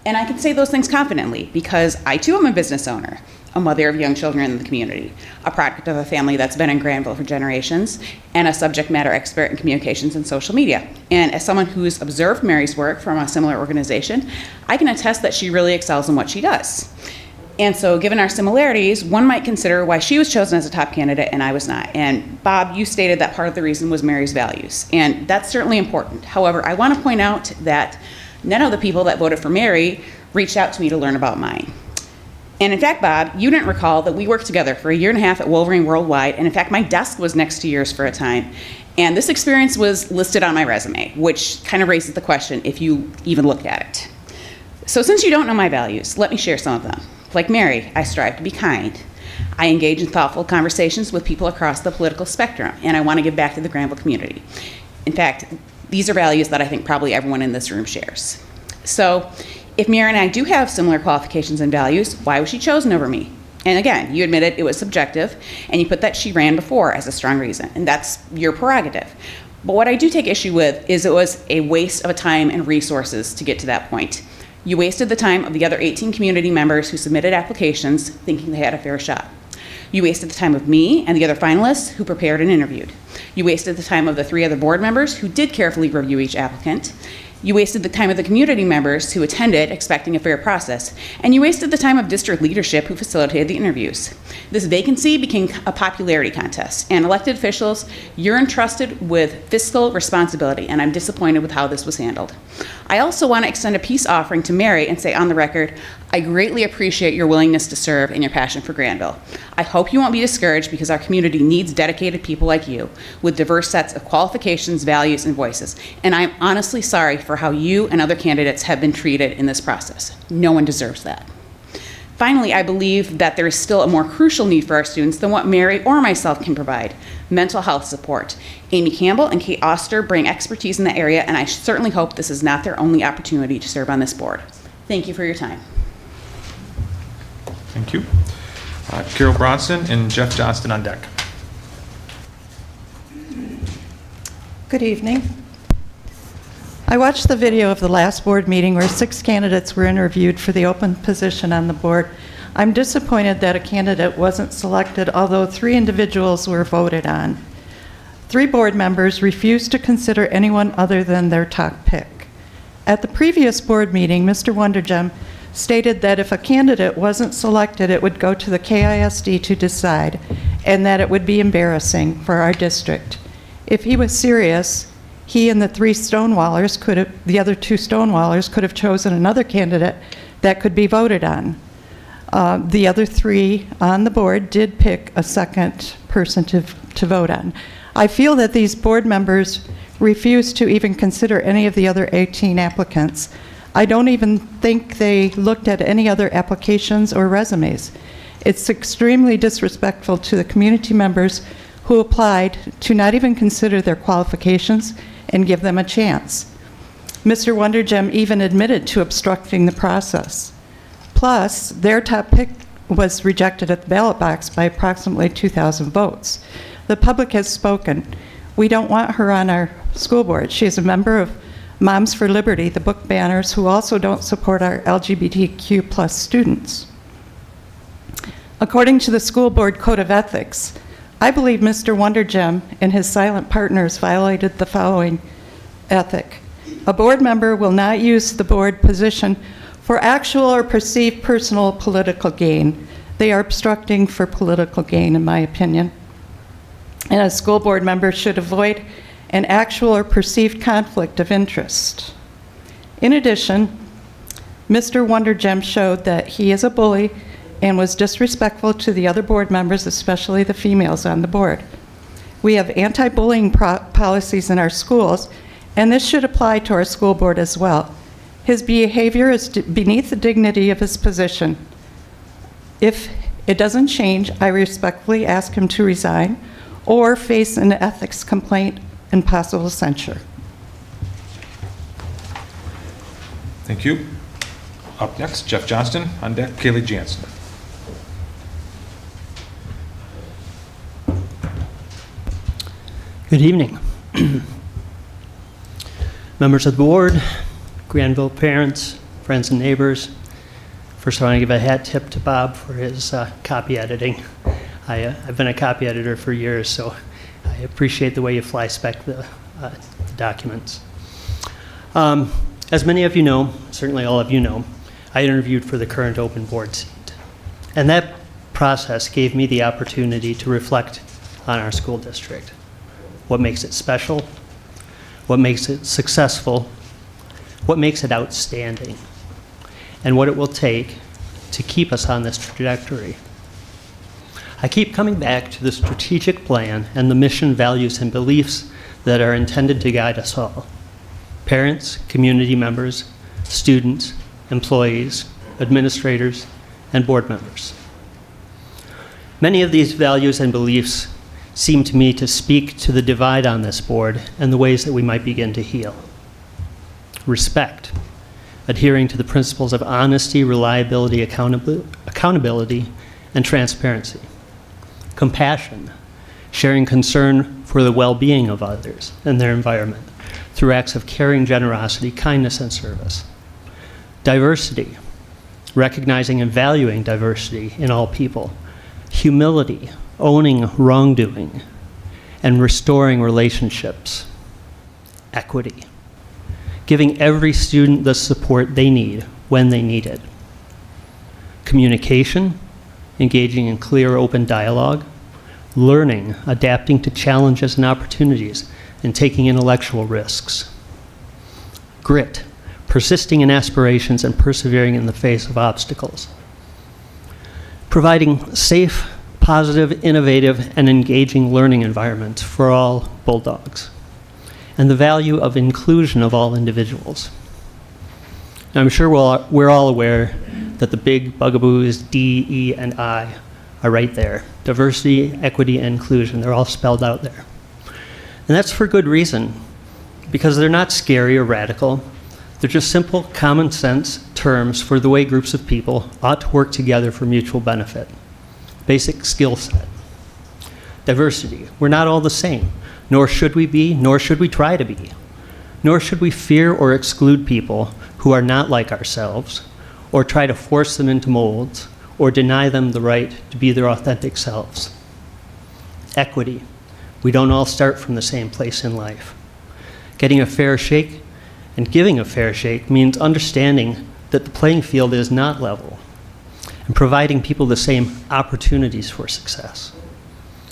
And I can say those things confidently because I too am a business owner, a mother of young children in the community, a product of a family that's been in Grandville for generations, and a subject matter expert in communications and social media. And as someone who's observed Mary's work from a similar organization, I can attest that she really excels in what she does. And so given our similarities, one might consider why she was chosen as a top candidate and I was not. And Bob, you stated that part of the reason was Mary's values, and that's certainly important. However, I want to point out that none of the people that voted for Mary reached out to me to learn about mine. And in fact, Bob, you didn't recall that we worked together for 1.5 years at Wolverine Worldwide, and in fact, my desk was next to yours for a time. And this experience was listed on my resume, which kind of raises the question if you even looked at it. So since you don't know my values, let me share some of them. Like Mary, I strive to be kind. I engage in thoughtful conversations with people across the political spectrum, and I want to give back to the Grandville community. In fact, these are values that I think probably everyone in this room shares. So if Mary and I do have similar qualifications and values, why was she chosen over me? And again, you admitted it was subjective, and you put that she ran before as a strong reason, and that's your prerogative. But what I do take issue with is it was a waste of time and resources to get to that point. You wasted the time of the other 18 community members who submitted applications thinking they had a fair shot. You wasted the time of me and the other finalists who prepared and interviewed. You wasted the time of the 3 other board members who did carefully review each applicant. You wasted the time of the community members who attended expecting a fair process, and you wasted the time of district leadership who facilitated the interviews. This vacancy became a popularity contest, and elected officials, you're entrusted with fiscal responsibility, and I'm disappointed with how this was handled. I also want to extend a peace offering to Mary and say on the record, I greatly appreciate your willingness to serve and your passion for Grandville. I hope you won't be discouraged because our community needs dedicated people like you with diverse sets of qualifications, values, and voices. And I'm honestly sorry for how you and other candidates have been treated in this process. No one deserves that. Finally, I believe that there is still a more crucial need for our students than what Mary or myself can provide: mental health support. Amy Campbell and Kate Oster bring expertise in that area, and I certainly hope this is not their only opportunity to serve on this board. Thank you for your time. Thank you. Carol Bronson and Jeff Johnston on deck. Good evening. I watched the video of the last board meeting where 6 candidates were interviewed for the open position on the board. I'm disappointed that a candidate wasn't selected, although 3 individuals were voted on. 3 board members refused to consider anyone other than their top pick. At the previous board meeting, Mr. Wondergem stated that if a candidate wasn't selected, it would go to the KISD to decide, and that it would be embarrassing for our district. If he was serious, he and the 3 Stonewallers the other 2 Stonewallers could have chosen another candidate that could be voted on. The other 3 on the board did pick a second person to vote on. I feel that these board members refused to even consider any of the other 18 applicants. I don't even think they looked at any other applications or resumes. It's extremely disrespectful to the community members who applied to not even consider their qualifications and give them a chance. Mr. Wondergem even admitted to obstructing the process. Plus, their top pick was rejected at the ballot box by approximately 2,000 votes. The public has spoken. We don't want her on our school board. She is a member of Moms for Liberty, the book banners, who also don't support our LGBTQ+ students. According to the school board code of ethics, I believe Mr. Wondergem and his silent partners violated the following ethic. A board member will not use the board position for actual or perceived personal political gain. They are obstructing for political gain, in my opinion. And a school board member should avoid an actual or perceived conflict of interest. In addition, Mr. Wondergem showed that he is a bully and was disrespectful to the other board members, especially the females on the board. We have anti-bullying policies in our schools, and this should apply to our school board as well. His behavior is beneath the dignity of his position. If it doesn't change, I respectfully ask him to resign or face an ethics complaint and possible censure. Thank you. Up next, Jeff Johnston on deck, Kaylee Jansen. Good evening. Members of the board, Grandville parents, friends and neighbors. First, I want to give a hat tip to Bob for his copy editing. I've been a copy editor for years, so I appreciate the way you fly spec the documents. As many of you know, certainly all of you know, I interviewed for the current open board seat. And that process gave me the opportunity to reflect on our school district. What makes it special, what makes it successful, what makes it outstanding, and what it will take to keep us on this trajectory. I keep coming back to the strategic plan and the mission, values, and beliefs that are intended to guide us all. Parents, community members, students, employees, administrators, and board members. Many of these values and beliefs seem to me to speak to the divide on this board and the ways that we might begin to heal. Respect, adhering to the principles of honesty, reliability, accountability, and transparency. Compassion, sharing concern for the well-being of others and their environment through acts of caring generosity, kindness, and service. Diversity, recognizing and valuing diversity in all people, humility, owning wrongdoing, and restoring relationships. Equity, giving every student the support they need when they need it. Communication, engaging in clear, open dialogue. Learning, adapting to challenges and opportunities, and taking intellectual risks. Grit, persisting in aspirations and persevering in the face of obstacles. Providing safe, positive, innovative, and engaging learning environments for all Bulldogs. And the value of inclusion of all individuals. Now, I'm sure we're all aware that the big bugaboos D, E, and I are right there. Diversity, equity, and inclusion, they're all spelled out there. And that's for good reason, because they're not scary or radical. They're just simple, common sense terms for the way groups of people ought to work together for mutual benefit. Basic skill set. Diversity, we're not all the same, nor should we be, nor should we try to be. Nor should we fear or exclude people who are not like ourselves, or try to force them into molds, or deny them the right to be their authentic selves. Equity. We don't all start from the same place in life. Getting a fair shake and giving a fair shake means understanding that the playing field is not level and providing people the same opportunities for success.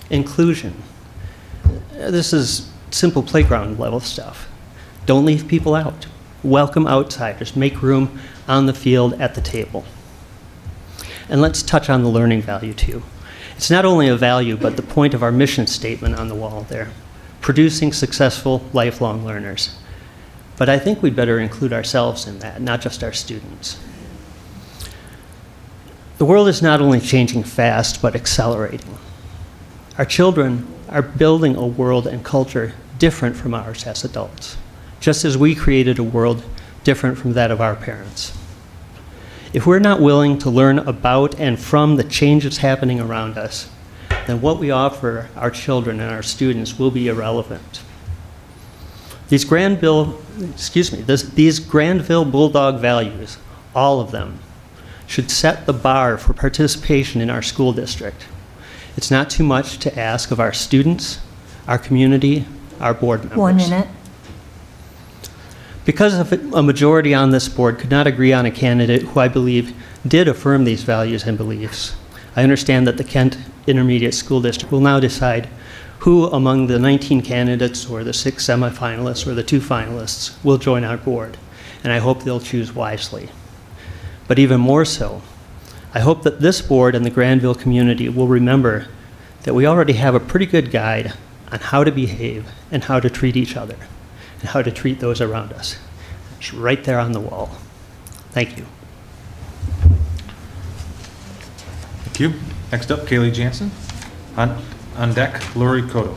Inclusion. This is simple playground level stuff. Don't leave people out. Welcome outsiders. Make room on the field at the table. And let's touch on the learning value too. It's not only a value, but the point of our mission statement on the wall there, producing successful lifelong learners. But I think we'd better include ourselves in that, not just our students. The world is not only changing fast, but accelerating. Our children are building a world and culture different from ours as adults, just as we created a world different from that of our parents. If we're not willing to learn about and from the changes happening around us, then what we offer our children and our students will be irrelevant. These Grandville Bulldog values, all of them, should set the bar for participation in our school district. It's not too much to ask of our students, our community, our board members. 1 minute. Because a majority on this board could not agree on a candidate who I believe did affirm these values and beliefs, I understand that the Kent Intermediate School District will now decide who among the 19 candidates or the 6 semifinalists or the 2 finalists will join our board, and I hope they'll choose wisely. But even more so, I hope that this board and the Grandville community will remember that we already have a pretty good guide on how to behave and how to treat each other and how to treat those around us. It's right there on the wall. Thank you. Thank you. Next up, Kaylee Jansen. On deck, Lori Cotto.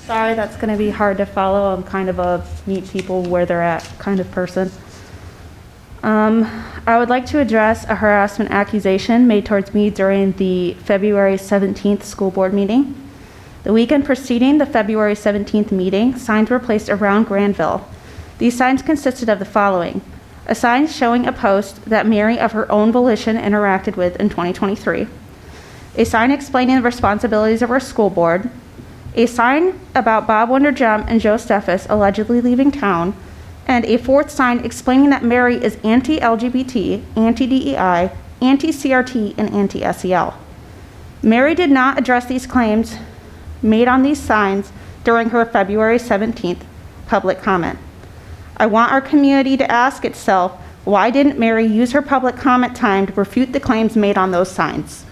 Sorry, that's going to be hard to follow. I'm kind of a meet people where they're at kind of person. I would like to address a harassment accusation made towards me during the February 17th school board meeting. The weekend preceding the February 17th meeting, signs were placed around Grandville. These signs consisted of the following: a sign showing a post that Mary of her own volition interacted with in 2023, a sign explaining the responsibilities of our school board, a sign about Bob Wonderjump and Joe Steffes allegedly leaving town, and a 4th sign explaining that Mary is anti-LGBT, anti-DEI, anti-CRT, and anti-SEL. Mary did not address these claims made on these signs during her February 17th public comment. I want our community to ask itself, why didn't Mary use her public comment time to refute the claims made on those signs?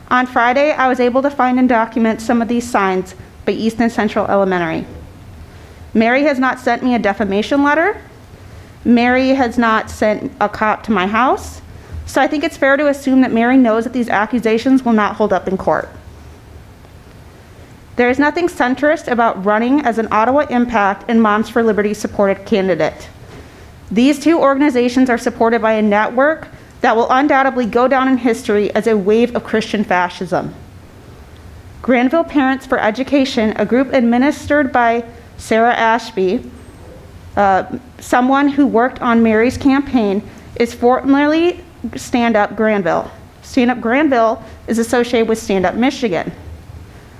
On Friday, I was able to find and document some of these signs by Easton Central Elementary. Mary has not sent me a defamation letter. Mary has not sent a cop to my house. So I think it's fair to assume that Mary knows that these accusations will not hold up in court. There is nothing centrist about running as an Ottawa Impact and Moms for Liberty supported candidate. These 2 organizations are supported by a network that will undoubtedly go down in history as a wave of Christian fascism. Grandville Parents for Education, a group administered by Sarah Ashby, Someone who worked on Mary's campaign is formerly Stand Up Grandville. Stand Up Grandville is associated with Stand Up Michigan,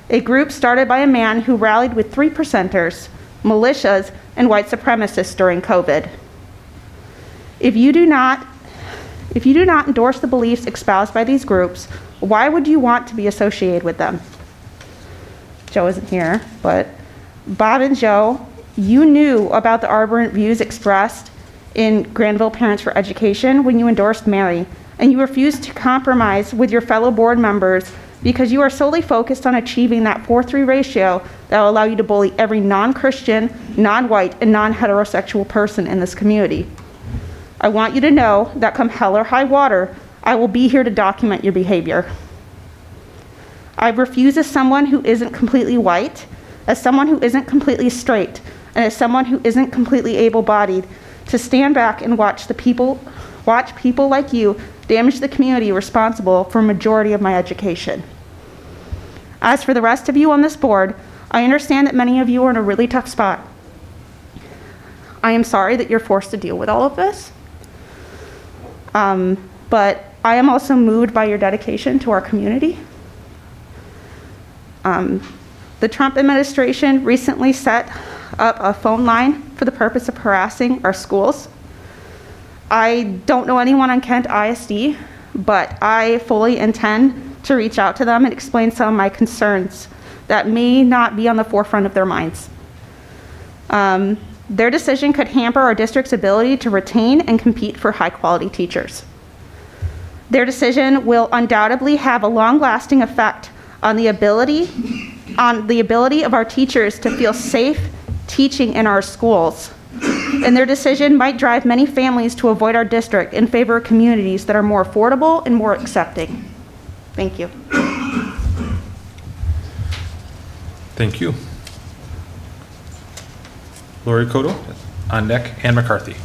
a group started by a man who rallied with 3%ers, militias, and white supremacists during COVID. If you do not endorse the beliefs espoused by these groups, why would you want to be associated with them? Joe isn't here, but Bob and Joe, you knew about the aberrant views expressed in Grandville Parents for Education when you endorsed Mary, and you refused to compromise with your fellow board members because you are solely focused on achieving that 4:3 ratio that will allow you to bully every non-Christian, non-white, and non-heterosexual person in this community. I want you to know that come hell or high water, I will be here to document your behavior. I refuse as someone who isn't completely white, as someone who isn't completely straight, and as someone who isn't completely able-bodied, to stand back and watch people like you damage the community responsible for a majority of my education. As for the rest of you on this board, I understand that many of you are in a really tough spot. I am sorry that you're forced to deal with all of this. But I am also moved by your dedication to our community. The Trump administration recently set up a phone line for the purpose of harassing our schools. I don't know anyone on Kent ISD, but I fully intend to reach out to them and explain some of my concerns that may not be on the forefront of their minds. Their decision could hamper our district's ability to retain and compete for high-quality teachers. Their decision will undoubtedly have a long-lasting effect on the ability of our teachers to feel safe teaching in our schools. And their decision might drive many families to avoid our district in favor of communities that are more affordable and more accepting. Thank you. Thank you. Lori Cotto, on deck, Ann McCarthy.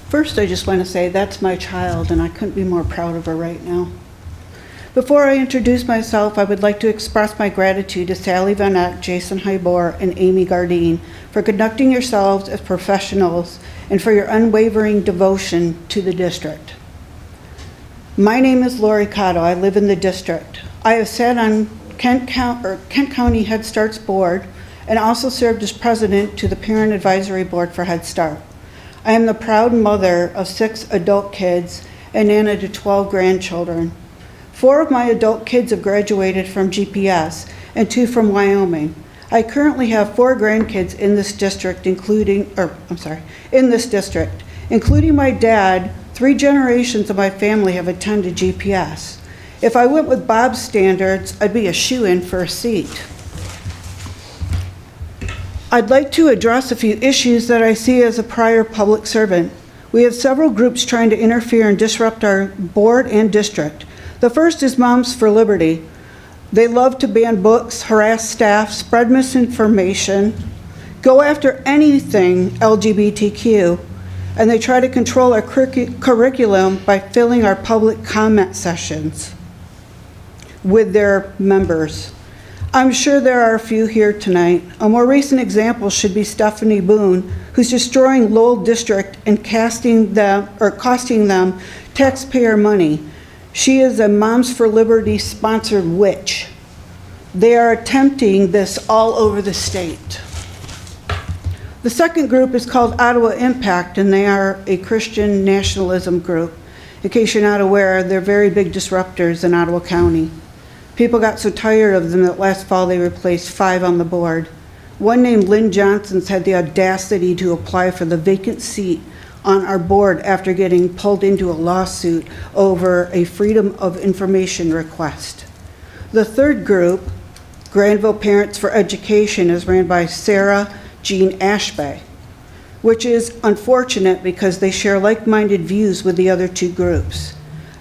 First, I just want to say that's my child, and I couldn't be more proud of her right now. Before I introduce myself, I would like to express my gratitude to Sally Van Eck, Jason Hybor, and Amy Gardine for conducting yourselves as professionals and for your unwavering devotion to the district. My name is Lori Cotto. I live in the district. I have sat on Kent County Head Start's board and also served as president to the Parent Advisory Board for Head Start. I am the proud mother of 6 adult kids and nana to 12 grandchildren. 4 of my adult kids have graduated from GPS and 2 from Wyoming. I currently have 4 grandkids in this district, including my dad. 3 generations of my family have attended GPS. If I went with Bob's standards, I'd be a shoo-in for a seat. I'd like to address a few issues that I see as a prior public servant. We have several groups trying to interfere and disrupt our board and district. The first is Moms for Liberty. They love to ban books, harass staff, spread misinformation, go after anything LGBTQ, and they try to control our curriculum by filling our public comment sessions with their members. I'm sure there are a few here tonight. A more recent example should be Stephanie Boone, who's destroying Lowell District and costing them taxpayer money. She is a Moms for Liberty sponsored witch. They are attempting this all over the state. The second group is called Ottawa Impact, and they are a Christian nationalism group. In case you're not aware, they're very big disruptors in Ottawa County. People got so tired of them that last fall they replaced 5 on the board. One named Lynn Johnson's had the audacity to apply for the vacant seat on our board after getting pulled into a lawsuit over a Freedom of Information request. The third group, Grandville Parents for Education, is ran by Sarah Jean Ashby, which is unfortunate because they share like-minded views with the other 2 groups.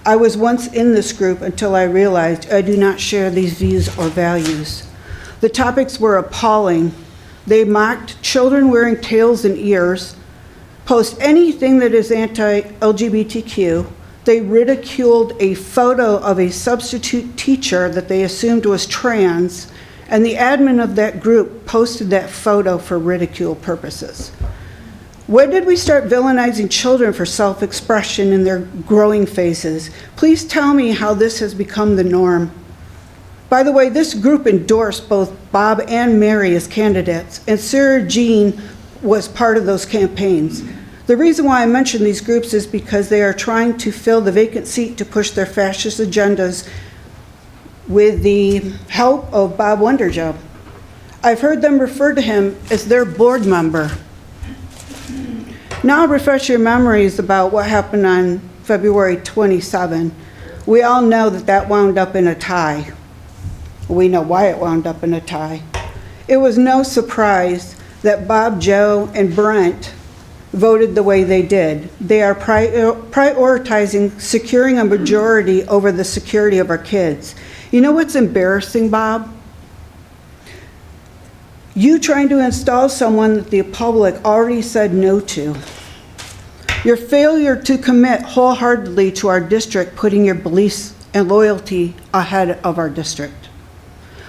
I was once in this group until I realized I do not share these views or values. The topics were appalling. They mocked children wearing tails and ears, post anything that is anti-LGBTQ. They ridiculed a photo of a substitute teacher that they assumed was trans, and the admin of that group posted that photo for ridicule purposes? When did we start villainizing children for self-expression in their growing phases? Please tell me how this has become the norm. By the way, this group endorsed both Bob and Mary as candidates, and Sarah Jean was part of those campaigns. The reason why I mention these groups is because they are trying to fill the vacant seat to push their fascist agendas with the help of Bob Wonderjob. I've heard them refer to him as their board member. Now refresh your memories about what happened on February 27. We all know that that wound up in a tie. We know why it wound up in a tie. It was no surprise that Bob, Joe, and Brent voted the way they did. They are prioritizing securing a majority over the security of our kids. You know what's embarrassing, Bob? You trying to install someone that the public already said no to. Your failure to commit wholeheartedly to our district, putting your beliefs and loyalty ahead of our district.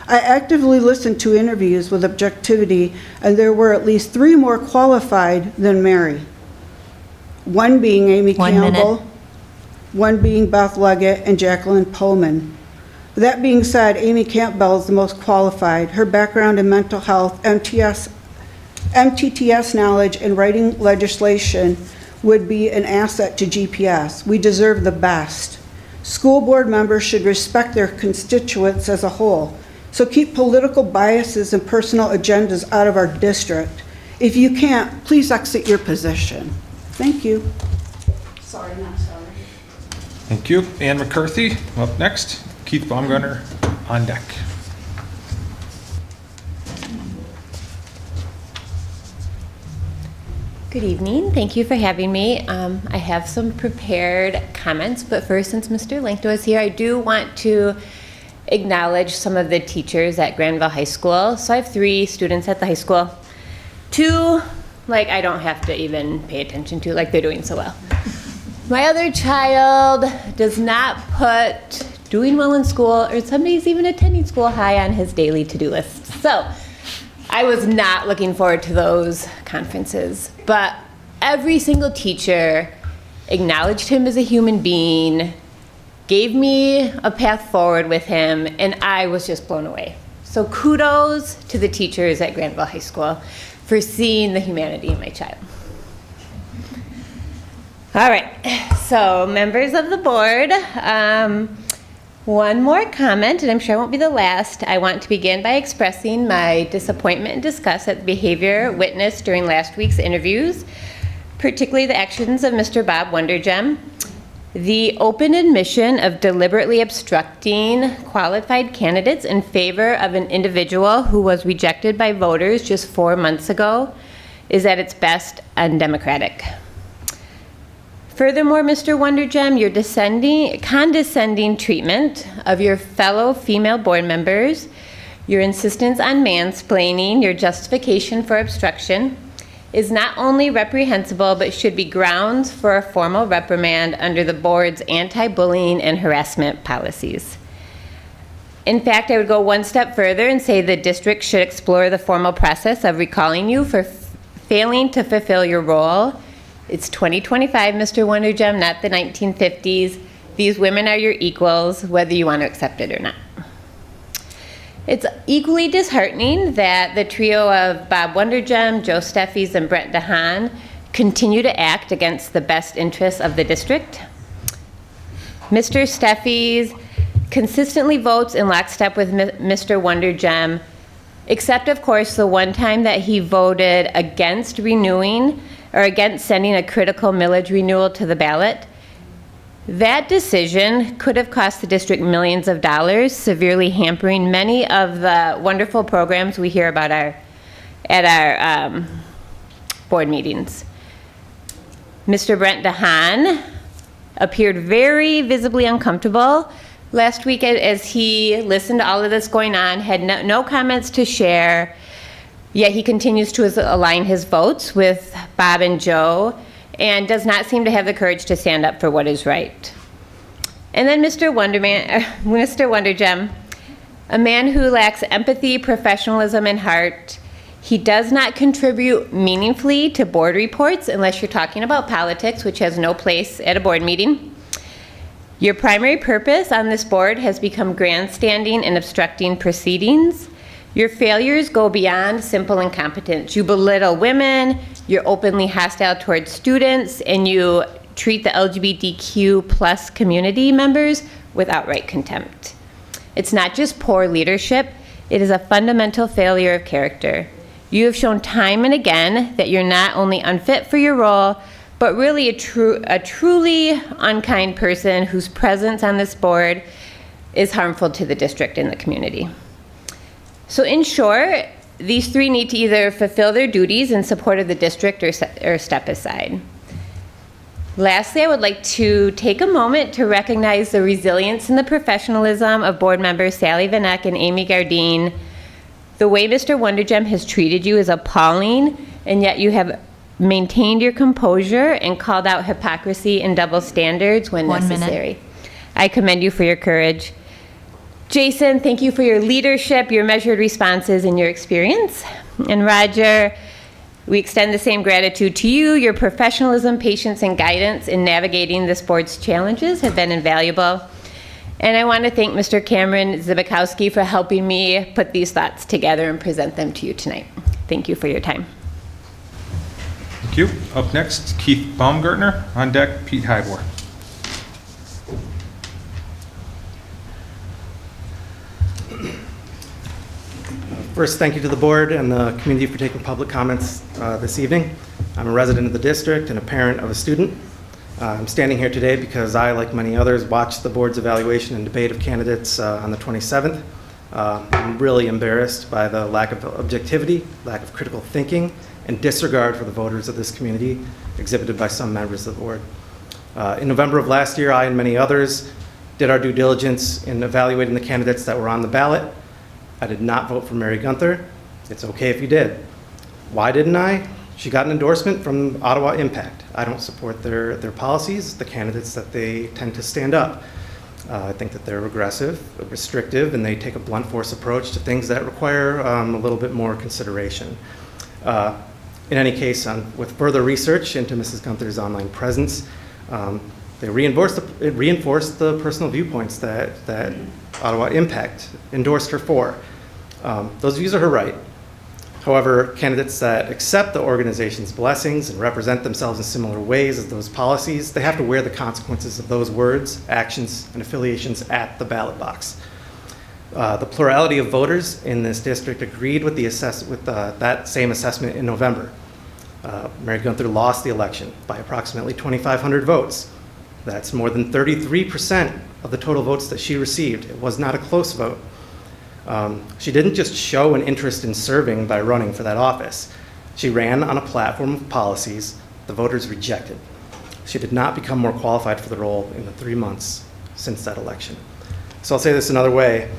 I actively listened to interviews with objectivity, and there were at least 3 more qualified than Mary. One being Amy Campbell, one being Beth Leggett, and Jacqueline Pullman. That being said, Amy Campbell is the most qualified. Her background in mental health, MTTS knowledge, and writing legislation would be an asset to GPS. We deserve the best. School board members should respect their constituents as a whole. So keep political biases and personal agendas out of our district. If you can't, please exit your position. Thank you. Sorry, not sorry. Thank you. Ann McCarthy, up next. Keith Baumgartner on deck. Good evening. Thank you for having me. I have some prepared comments, but first, since Mr. Langto is here, I do want to acknowledge some of the teachers at Grandville High School. So I have 3 students at the high school. 2, I don't have to even pay attention to, they're doing so well. My other child does not put doing well in school, or some days even attending school, high on his daily to-do list. So I was not looking forward to those conferences, but every single teacher acknowledged him as a human being, gave me a path forward with him, and I was just blown away. So kudos to the teachers at Grandville High School for seeing the humanity in my child. All right, so members of the board, one more comment, and I'm sure it won't be the last. I want to begin by expressing my disappointment and disgust at the behavior witnessed during last week's interviews, particularly the actions of Mr. Bob Wondergem. The open admission of deliberately obstructing qualified candidates in favor of an individual who was rejected by voters just 4 months ago is at its best undemocratic. Furthermore, Mr. Wondergem, your condescending treatment of your fellow female board members, your insistence on mansplaining, your justification for obstruction, is not only reprehensible, but should be grounds for a formal reprimand under the board's anti-bullying and harassment policies. In fact, I would go one step further and say the district should explore the formal process of recalling you for failing to fulfill your role. It's 2025, Mr. Wondergem, not the 1950s. These women are your equals, whether you want to accept it or not. It's equally disheartening that the trio of Bob Wondergem, Joe Steffies, and Brent DeHaan continue to act against the best interests of the district. Mr. Steffies consistently votes in lockstep with Mr. Wondergem, except, of course, the one time that he voted against renewing or against sending a critical millage renewal to the ballot. That decision could have cost the district millions of dollars, severely hampering many of the wonderful programs we hear about at our board meetings. Mr. Brent DeHaan appeared very visibly uncomfortable last week as he listened to all of this going on, had no comments to share, yet he continues to align his votes with Bob and Joe, and does not seem to have the courage to stand up for what is right. And then Mr. Wondergem, a man who lacks empathy, professionalism, and heart, He does not contribute meaningfully to board reports unless you're talking about politics, which has no place at a board meeting. Your primary purpose on this board has become grandstanding and obstructing proceedings. Your failures go beyond simple incompetence. You belittle women, you're openly hostile towards students, and you treat the LGBTQ plus community members with outright contempt. It's not just poor leadership, it is a fundamental failure of character. You have shown time and again that you're not only unfit for your role, but really a truly unkind person whose presence on this board is harmful to the district and the community. So in short, these three need to either fulfill their duties in support of the district or step aside. Lastly, I would like to take a moment to recognize the resilience and the professionalism of board members Sally Vanek and Amy Gardine. The way Mr. Wondergem has treated you is appalling, and yet you have maintained your composure and called out hypocrisy and double standards when necessary. I commend you for your courage. Jason, thank you for your leadership, your measured responses, and your experience. And Roger, we extend the same gratitude to you. Your professionalism, patience, and guidance in navigating this board's challenges have been invaluable. And I want to thank Mr. Cameron Zibikowski for helping me put these thoughts together and present them to you tonight. Thank you for your time. Thank you. Up next, Keith Baumgartner. On deck, Pete Hybor. First, thank you to the board and the community for taking public comments this evening. I'm a resident of the district and a parent of a student. I'm standing here today because I, like many others, watched the board's evaluation and debate of candidates on the 27th. I'm really embarrassed by the lack of objectivity, lack of critical thinking, and disregard for the voters of this community exhibited by some members of the board. In November of last year, I and many others did our due diligence in evaluating the candidates that were on the ballot. I did not vote for Mary Gunther. It's okay if you did. Why didn't I? She got an endorsement from Ottawa Impact. I don't support their policies, the candidates that they tend to stand up. I think that they're regressive, restrictive, and they take a blunt force approach to things that require a little bit more consideration. In any case, with further research into Mrs. Gunther's online presence, they reinforced the personal viewpoints that Ottawa Impact endorsed her for. Those views are her right. However, candidates that accept the organization's blessings and represent themselves in similar ways as those policies, they have to wear the consequences of those words, actions, and affiliations at the ballot box. The plurality of voters in this district agreed with that same assessment in November. Mary Gunther lost the election by approximately 2,500 votes. That's more than 33% of the total votes that she received. It was not a close vote. She didn't just show an interest in serving by running for that office. She ran on a platform of policies the voters rejected. She did not become more qualified for the role in the 3 months since that election. So I'll say this another way.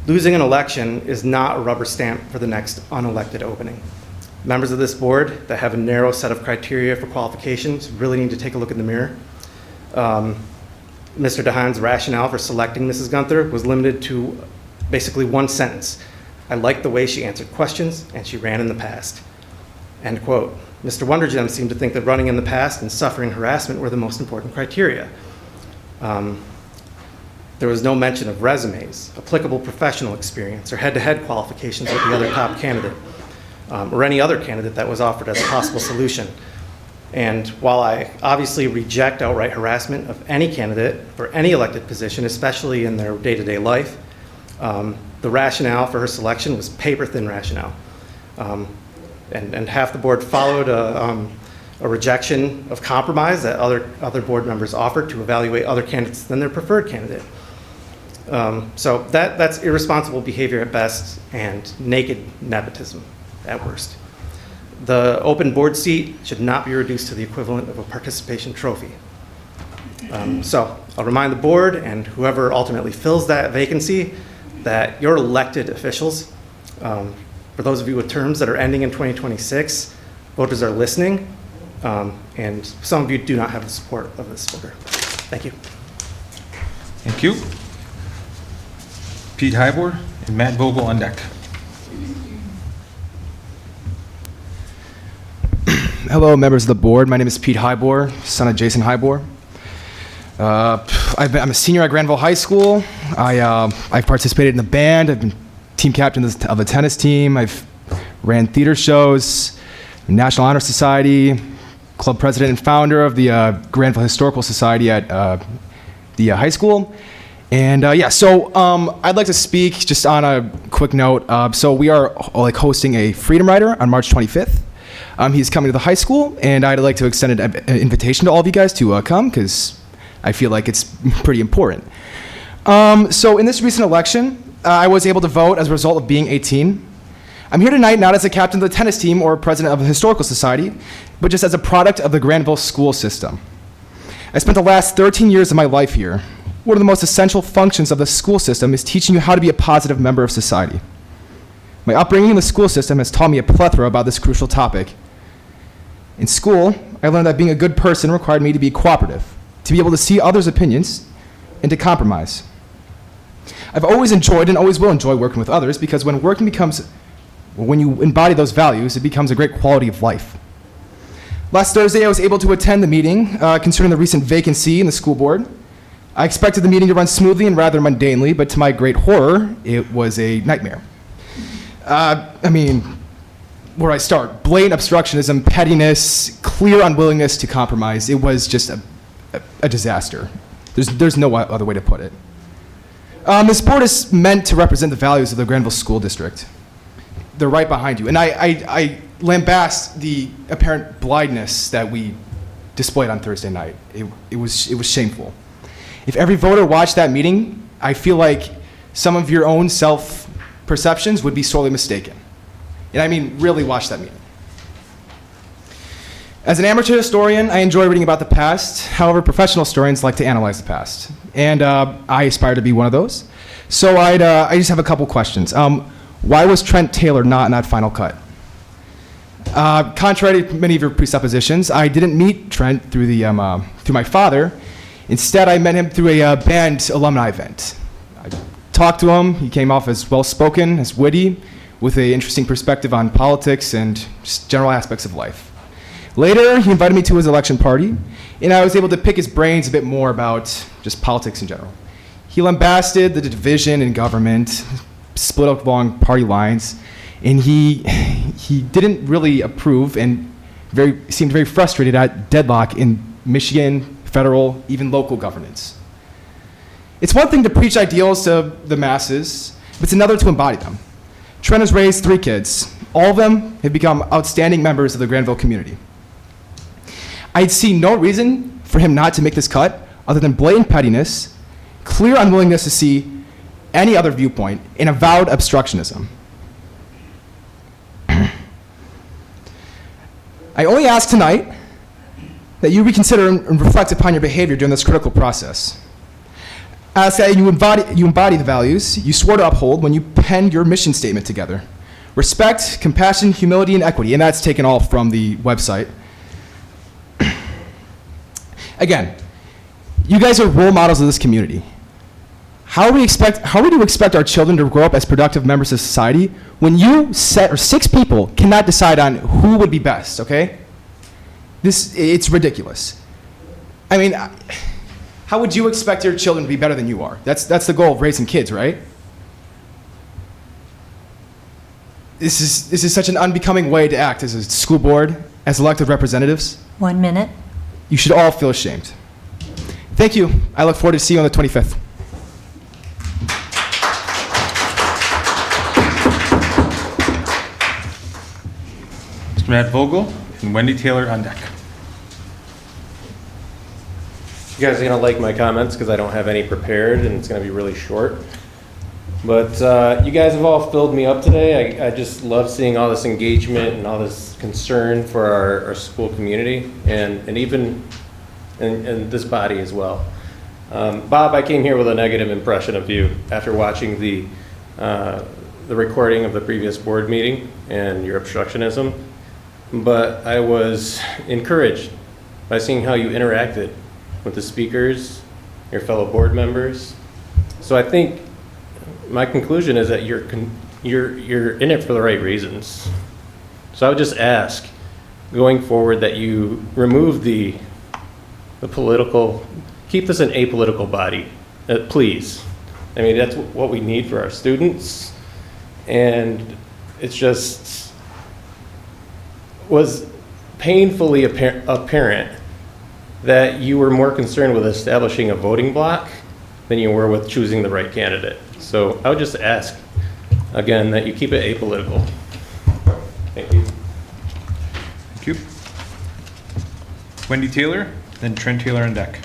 Losing an election is not a rubber stamp for the next unelected opening. Members of this board that have a narrow set of criteria for qualifications really need to take a look in the mirror. Mr. DeHaan's rationale for selecting Mrs. Gunther was limited to basically one sentence. I liked the way she answered questions and she ran in the past. End quote. Mr. Wondergem seemed to think that running in the past and suffering harassment were the most important criteria. There was no mention of resumes, applicable professional experience, or head-to-head qualifications with the other top candidate, or any other candidate that was offered as a possible solution. And while I obviously reject outright harassment of any candidate for any elected position, especially in their day-to-day life, the rationale for her selection was paper-thin rationale. And half the board followed a rejection of compromise that other board members offered to evaluate other candidates than their preferred candidate. So that's irresponsible behavior at best and naked nepotism at worst. The open board seat should not be reduced to the equivalent of a participation trophy. So I'll remind the board and whoever ultimately fills that vacancy that your elected officials, for those of you with terms that are ending in 2026, voters are listening, and some of you do not have the support of this voter. Thank you. Thank you. Pete Hybor and Matt Vogel on deck. Hello, members of the board. My name is Pete Highbor, son of Jason Highbor. I'm a senior at Grandville High School. I've participated in the band. I've been team captain of the tennis team. I've ran theater shows, National Honor Society, club president and founder of the Granville Historical Society at the high school. And I'd like to speak just on a quick note. So we are hosting a Freedom Rider on March 25th. He's coming to the high school, and I'd like to extend an invitation to all of you guys to come, because I feel like it's pretty important. So in this recent election, I was able to vote as a result of being 18. I'm here tonight not as a captain of the tennis team or president of the Historical Society, but just as a product of the Grandville school system. I spent the last 13 years of my life here. One of the most essential functions of the school system is teaching you how to be a positive member of society. My upbringing in the school system has taught me a plethora about this crucial topic. In school, I learned that being a good person required me to be cooperative, to be able to see others' opinions, and to compromise. I've always enjoyed and always will enjoy working with others, because when you embody those values, it becomes a great quality of life. Last Thursday, I was able to attend the meeting concerning the recent vacancy in the school board. I expected the meeting to run smoothly and rather mundanely, but to my great horror, it was a nightmare. Where do I start? Blatant obstructionism, pettiness, clear unwillingness to compromise. It was just a disaster. There's no other way to put it. This board is meant to represent the values of the Grandville School District. They're right behind you. And I lambast the apparent blindness that we displayed on Thursday night. It was shameful. If every voter watched that meeting, I feel like some of your own self-perceptions would be sorely mistaken. And I mean, really watch that meeting. As an amateur historian, I enjoy reading about the past. However, professional historians like to analyze the past. And I aspire to be one of those. So I just have a couple questions. Why was Trent Taylor not in that final cut? Contrary to many of your presuppositions, I didn't meet Trent through my father. Instead, I met him through a band alumni event. I talked to him. He came off as well-spoken, as witty, with an interesting perspective on politics and just general aspects of life. Later, he invited me to his election party, and I was able to pick his brains a bit more about just politics in general. He lambasted the division in government, split up along party lines, and he didn't really approve and seemed very frustrated at deadlock in Michigan, federal, even local governance. It's one thing to preach ideals to the masses, but it's another to embody them. Trent has raised 3 kids. All of them have become outstanding members of the Grandville community. I see no reason for him not to make this cut other than blatant pettiness, clear unwillingness to see any other viewpoint, and avowed obstructionism. I only ask tonight that you reconsider and reflect upon your behavior during this critical process. Ask that you embody the values you swore to uphold when you penned your mission statement together. Respect, compassion, humility, and equity, and that's taken all from the website. Again, you guys are role models of this community. How are we to expect our children to grow up as productive members of society when you 6 people cannot decide on who would be best, okay? It's ridiculous. I mean, how would you expect your children to be better than you are? That's the goal of raising kids, right? This is such an unbecoming way to act as a school board, as elected representatives. 1 minute. You should all feel ashamed. Thank you. I look forward to seeing you on the 25th. Mr. Matt Vogel and Wendy Taylor on deck. You guys are going to like my comments because I don't have any prepared and it's going to be really short. But you guys have all filled me up today. I just love seeing all this engagement and all this concern for our school community and even in this body as well. Bob, I came here with a negative impression of you after watching the recording of the previous board meeting and your obstructionism. But I was encouraged by seeing how you interacted with the speakers, your fellow board members. So I think my conclusion is that you're in it for the right reasons. So I would just ask going forward that you remove the political, keep this an apolitical body, please. I mean, that's what we need for our students. And it's just was painfully apparent that you were more concerned with establishing a voting bloc than you were with choosing the right candidate. So I would just ask, again, that you keep it apolitical. Thank you. Thank you. Wendy Taylor, then Trent Taylor on deck.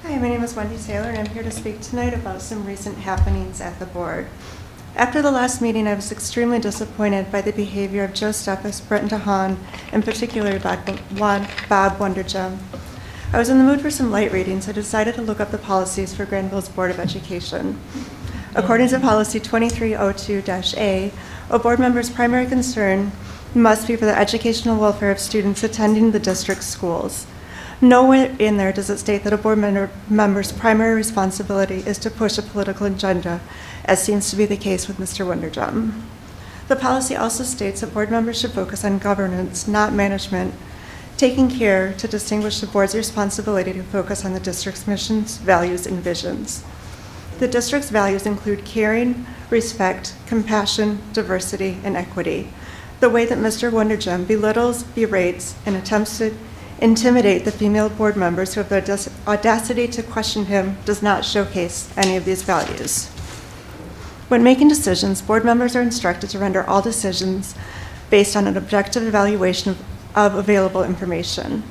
Hi, my name is Wendy Taylor, and I'm here to speak tonight about some recent happenings at the board. After the last meeting, I was extremely disappointed by the behavior of Joe Steffes, Brett DeHaan, and particularly Bob Wondergem. I was in the mood for some light reading, so I decided to look up the policies for Grandville's Board of Education. According to policy 2302-A, a board member's primary concern must be for the educational welfare of students attending the district's schools. Nowhere in there does it state that a board member's primary responsibility is to push a political agenda, as seems to be the case with Mr. Wondergem. The policy also states that board members should focus on governance, not management, taking care to distinguish the board's responsibility to focus on the district's missions, values, and visions. The district's values include caring, respect, compassion, diversity, and equity. The way that Mr. Wondergem belittles, berates, and attempts to intimidate the female board members who have the audacity to question him does not showcase any of these values. When making decisions, board members are instructed to render all decisions based on an objective evaluation of available information.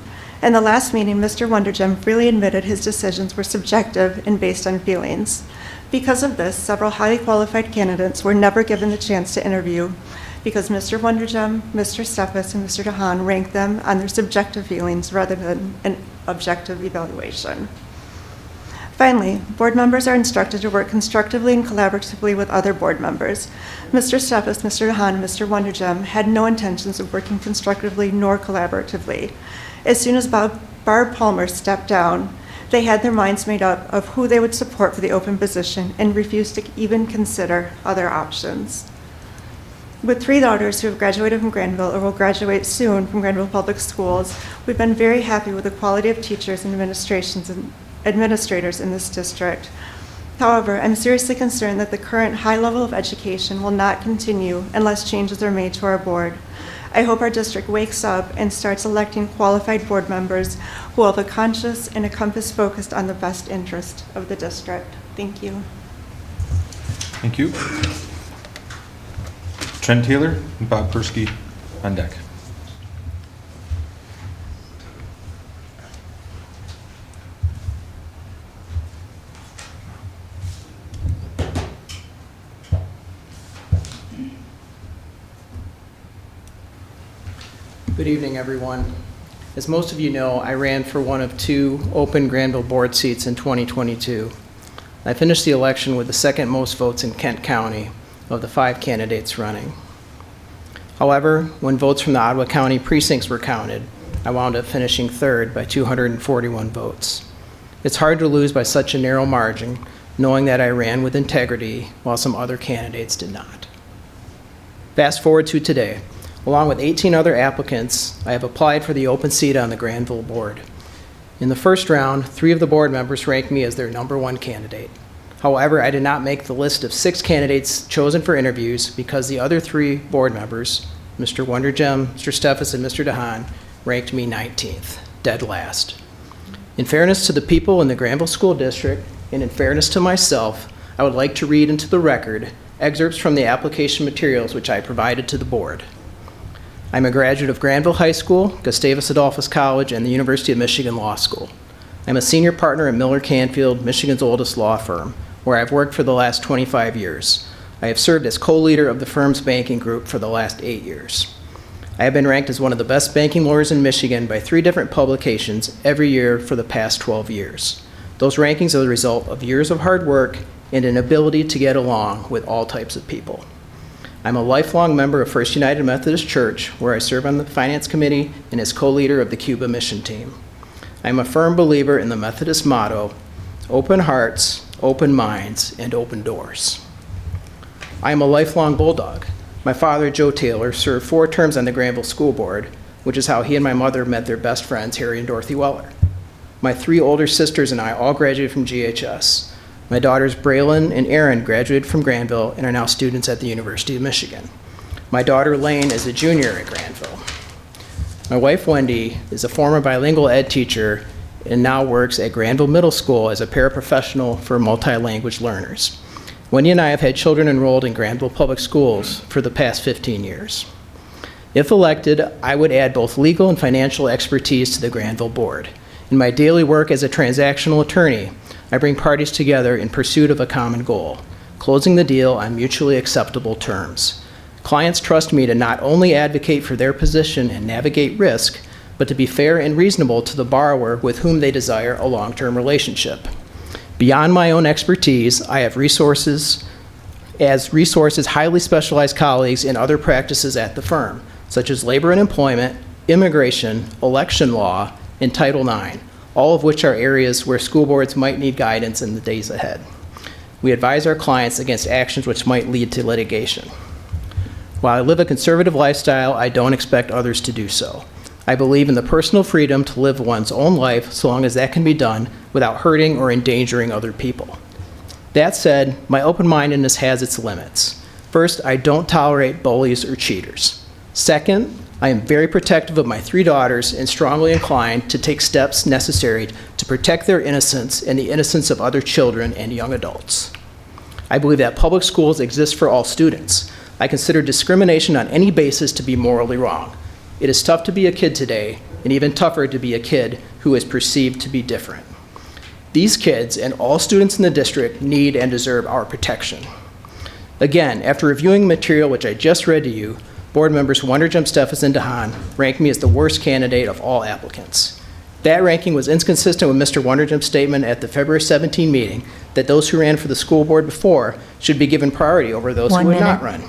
In the last meeting, Mr. Wondergem freely admitted his decisions were subjective and based on feelings. Because of this, several highly qualified candidates were never given the chance to interview because Mr. Wondergem, Mr. Steffes, and Mr. DeHaan ranked them on their subjective feelings rather than an objective evaluation. Finally, board members are instructed to work constructively and collaboratively with other board members. Mr. Steffes, Mr. DeHaan, and Mr. Wondergem had no intentions of working constructively nor collaboratively. As soon as Barb Palmer stepped down, they had their minds made up of who they would support for the open position and refused to even consider other options. With 3 daughters who have graduated from Grandville or will graduate soon from Grandville Public Schools, we've been very happy with the quality of teachers and administrators in this district. However, I'm seriously concerned that the current high level of education will not continue unless changes are made to our board. I hope our district wakes up and starts electing qualified board members who will have a conscience and a compass focused on the best interest of the district. Thank you. Thank you. Trent Taylor and Bob Persky on deck. Good evening, everyone. As most of you know, I ran for one of 2 open Grandville board seats in 2022. I finished the election with the second most votes in Kent County of the 5 candidates running. However, when votes from the Ottawa County precincts were counted, I wound up finishing 3rd by 241 votes. It's hard to lose by such a narrow margin, knowing that I ran with integrity while some other candidates did not. Fast forward to today. Along with 18 other applicants, I have applied for the open seat on the Grandville board. In the first round, 3 of the board members ranked me as their #1 candidate. However, I did not make the list of 6 candidates chosen for interviews because the other 3 board members, Mr. Wondergem, Mr. Steffes, and Mr. DeHaan, ranked me 19th, dead last. In fairness to the people in the Grandville School District, and in fairness to myself, I would like to read into the record excerpts from the application materials which I provided to the board. I'm a graduate of Grandville High School, Gustavus Adolphus College, and the University of Michigan Law School. I'm a senior partner at Miller Canfield, Michigan's oldest law firm, where I've worked for the last 25 years. I have served as co-leader of the firm's banking group for the last 8 years. I have been ranked as one of the best banking lawyers in Michigan by 3 different publications every year for the past 12 years. Those rankings are the result of years of hard work and an ability to get along with all types of people. I'm a lifelong member of First United Methodist Church, where I serve on the Finance Committee and as co-leader of the Cuba Mission Team. I'm a firm believer in the Methodist motto, open hearts, open minds, and open doors. I am a lifelong Bulldog. My father, Joe Taylor, served 4 terms on the Grandville School Board, which is how he and my mother met their best friends, Harry and Dorothy Weller. My 3 older sisters and I all graduated from GHS. My daughters, Braylon and Erin, graduated from Granville and are now students at the University of Michigan. My daughter, Lane, is a junior at Granville. My wife, Wendy, is a former bilingual ed teacher and now works at Granville Middle School as a paraprofessional for multi-language learners. Wendy and I have had children enrolled in Granville Public Schools for the past 15 years. If elected, I would add both legal and financial expertise to the Granville Board. In my daily work as a transactional attorney, I bring parties together in pursuit of a common goal, closing the deal on mutually acceptable terms. Clients trust me to not only advocate for their position and navigate risk, but to be fair and reasonable to the borrower with whom they desire a long-term relationship. Beyond my own expertise, I have resources highly specialized colleagues in other practices at the firm, such as labor and employment, immigration, election law, and Title IX, all of which are areas where school boards might need guidance in the days ahead. We advise our clients against actions which might lead to litigation. While I live a conservative lifestyle, I don't expect others to do so. I believe in the personal freedom to live one's own life so long as that can be done without hurting or endangering other people. That said, my open-mindedness has its limits. First, I don't tolerate bullies or cheaters. Second, I am very protective of my 3 daughters and strongly inclined to take steps necessary to protect their innocence and the innocence of other children and young adults. I believe that public schools exist for all students. I consider discrimination on any basis to be morally wrong. It is tough to be a kid today, and even tougher to be a kid who is perceived to be different. These kids and all students in the district need and deserve our protection. Again, after reviewing material which I just read to you, board members Wonderjump, Steffes, and DeHaan ranked me as the worst candidate of all applicants. That ranking was inconsistent with Mr. Wonderjump's statement at the February 17 meeting that those who ran for the school board before should be given priority over those who would not run.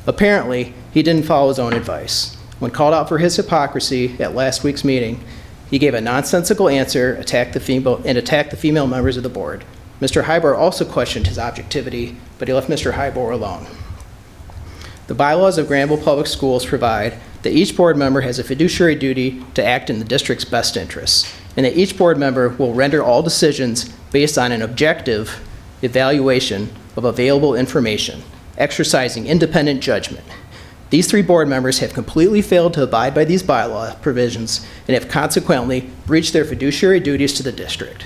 Apparently, he didn't follow his own advice. When called out for his hypocrisy at last week's meeting, he gave a nonsensical answer, attacked the female members of the board. Mr. Hybor also questioned his objectivity, but he left Mr. Hybor alone. The bylaws of Grandville Public Schools provide that each board member has a fiduciary duty to act in the district's best interests, and that each board member will render all decisions based on an objective evaluation of available information, exercising independent judgment. These 3 board members have completely failed to abide by these bylaw provisions and have consequently breached their fiduciary duties to the district.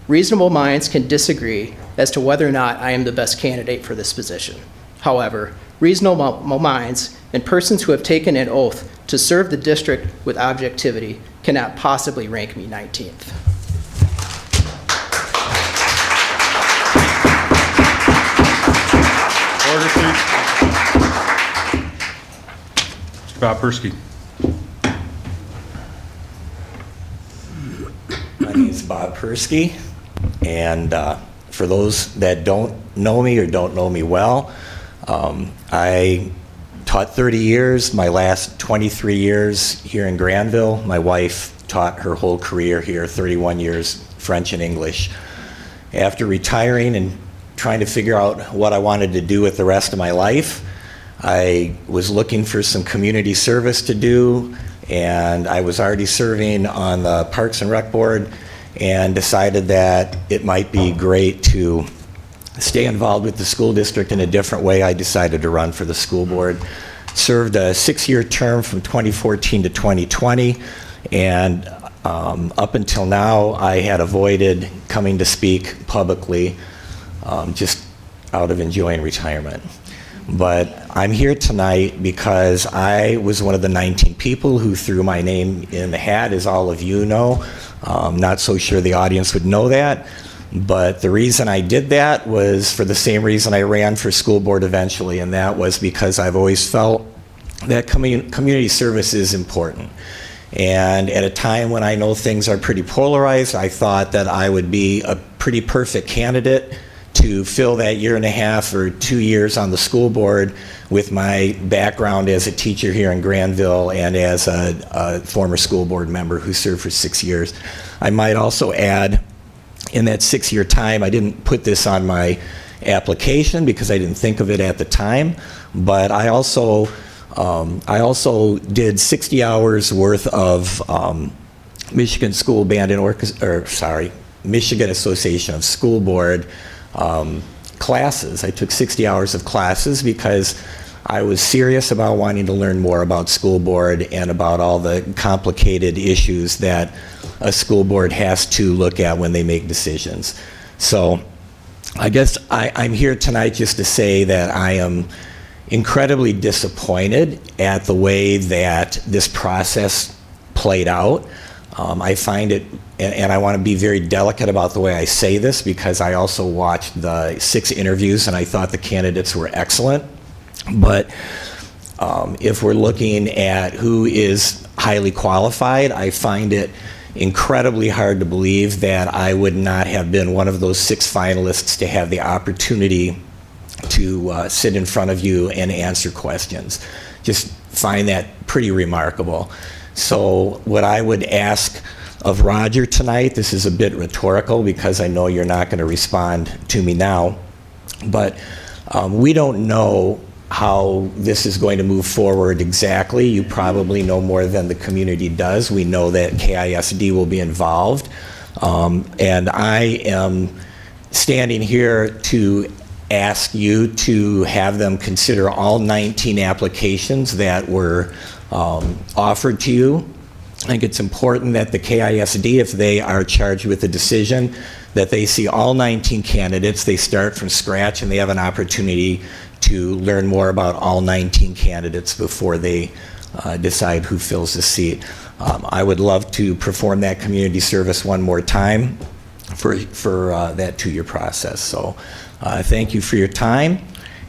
Reasonable minds can disagree as to whether or not I am the best candidate for this position. However, reasonable minds and persons who have taken an oath to serve the district with objectivity cannot possibly rank me 19th. Order, please. Mr. Bob Persky. My name is Bob Persky, and for those that don't know me or don't know me well, I taught 30 years, my last 23 years here in Granville. My wife taught her whole career here, 31 years, French and English. After retiring and trying to figure out what I wanted to do with the rest of my life, I was looking for some community service to do, and I was already serving on the Parks and Rec Board and decided that it might be great to stay involved with the school district in a different way. I decided to run for the school board. Served a 6-year term from 2014 to 2020, and up until now, I had avoided coming to speak publicly, just out of enjoying retirement. But I'm here tonight because I was one of the 19 people who threw my name in the hat, as all of you know. Not so sure the audience would know that, but the reason I did that was for the same reason I ran for school board eventually, and that was because I've always felt that community service is important. And at a time when I know things are pretty polarized, I thought that I would be a pretty perfect candidate to fill that 1.5 or 2 years on the school board with my background as a teacher here in Granville and as a former school board member who served for 6 years. I might also add, in that 6-year time, I didn't put this on my application because I didn't think of it at the time, but I also did 60 hours worth of Michigan School Band and Michigan Association of School Board classes. I took 60 hours of classes because I was serious about wanting to learn more about school board and about all the complicated issues that a school board has to look at when they make decisions. So I guess I'm here tonight just to say that I am incredibly disappointed at the way that this process played out. I find it, and I want to be very delicate about the way I say this because I also watched the 6 interviews and I thought the candidates were excellent. But if we're looking at who is highly qualified, I find it incredibly hard to believe that I would not have been one of those 6 finalists to have the opportunity to sit in front of you and answer questions. Just find that pretty remarkable. So what I would ask of Roger tonight, this is a bit rhetorical because I know you're not going to respond to me now, but we don't know how this is going to move forward exactly. You probably know more than the community does. We know that KISD will be involved. And I am standing here to ask you to have them consider all 19 applications that were offered to you. I think it's important that the KISD, if they are charged with the decision, that they see all 19 candidates, they start from scratch, and they have an opportunity to learn more about all 19 candidates before they decide who fills the seat. I would love to perform that community service one more time for that 2-year process. So thank you for your time,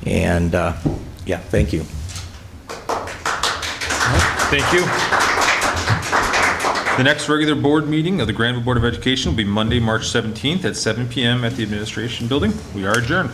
and yeah, thank you. Thank you. The next regular board meeting of the Grandville Board of Education will be Monday, March 17th at 7 p.m. at the Administration Building. We are adjourned.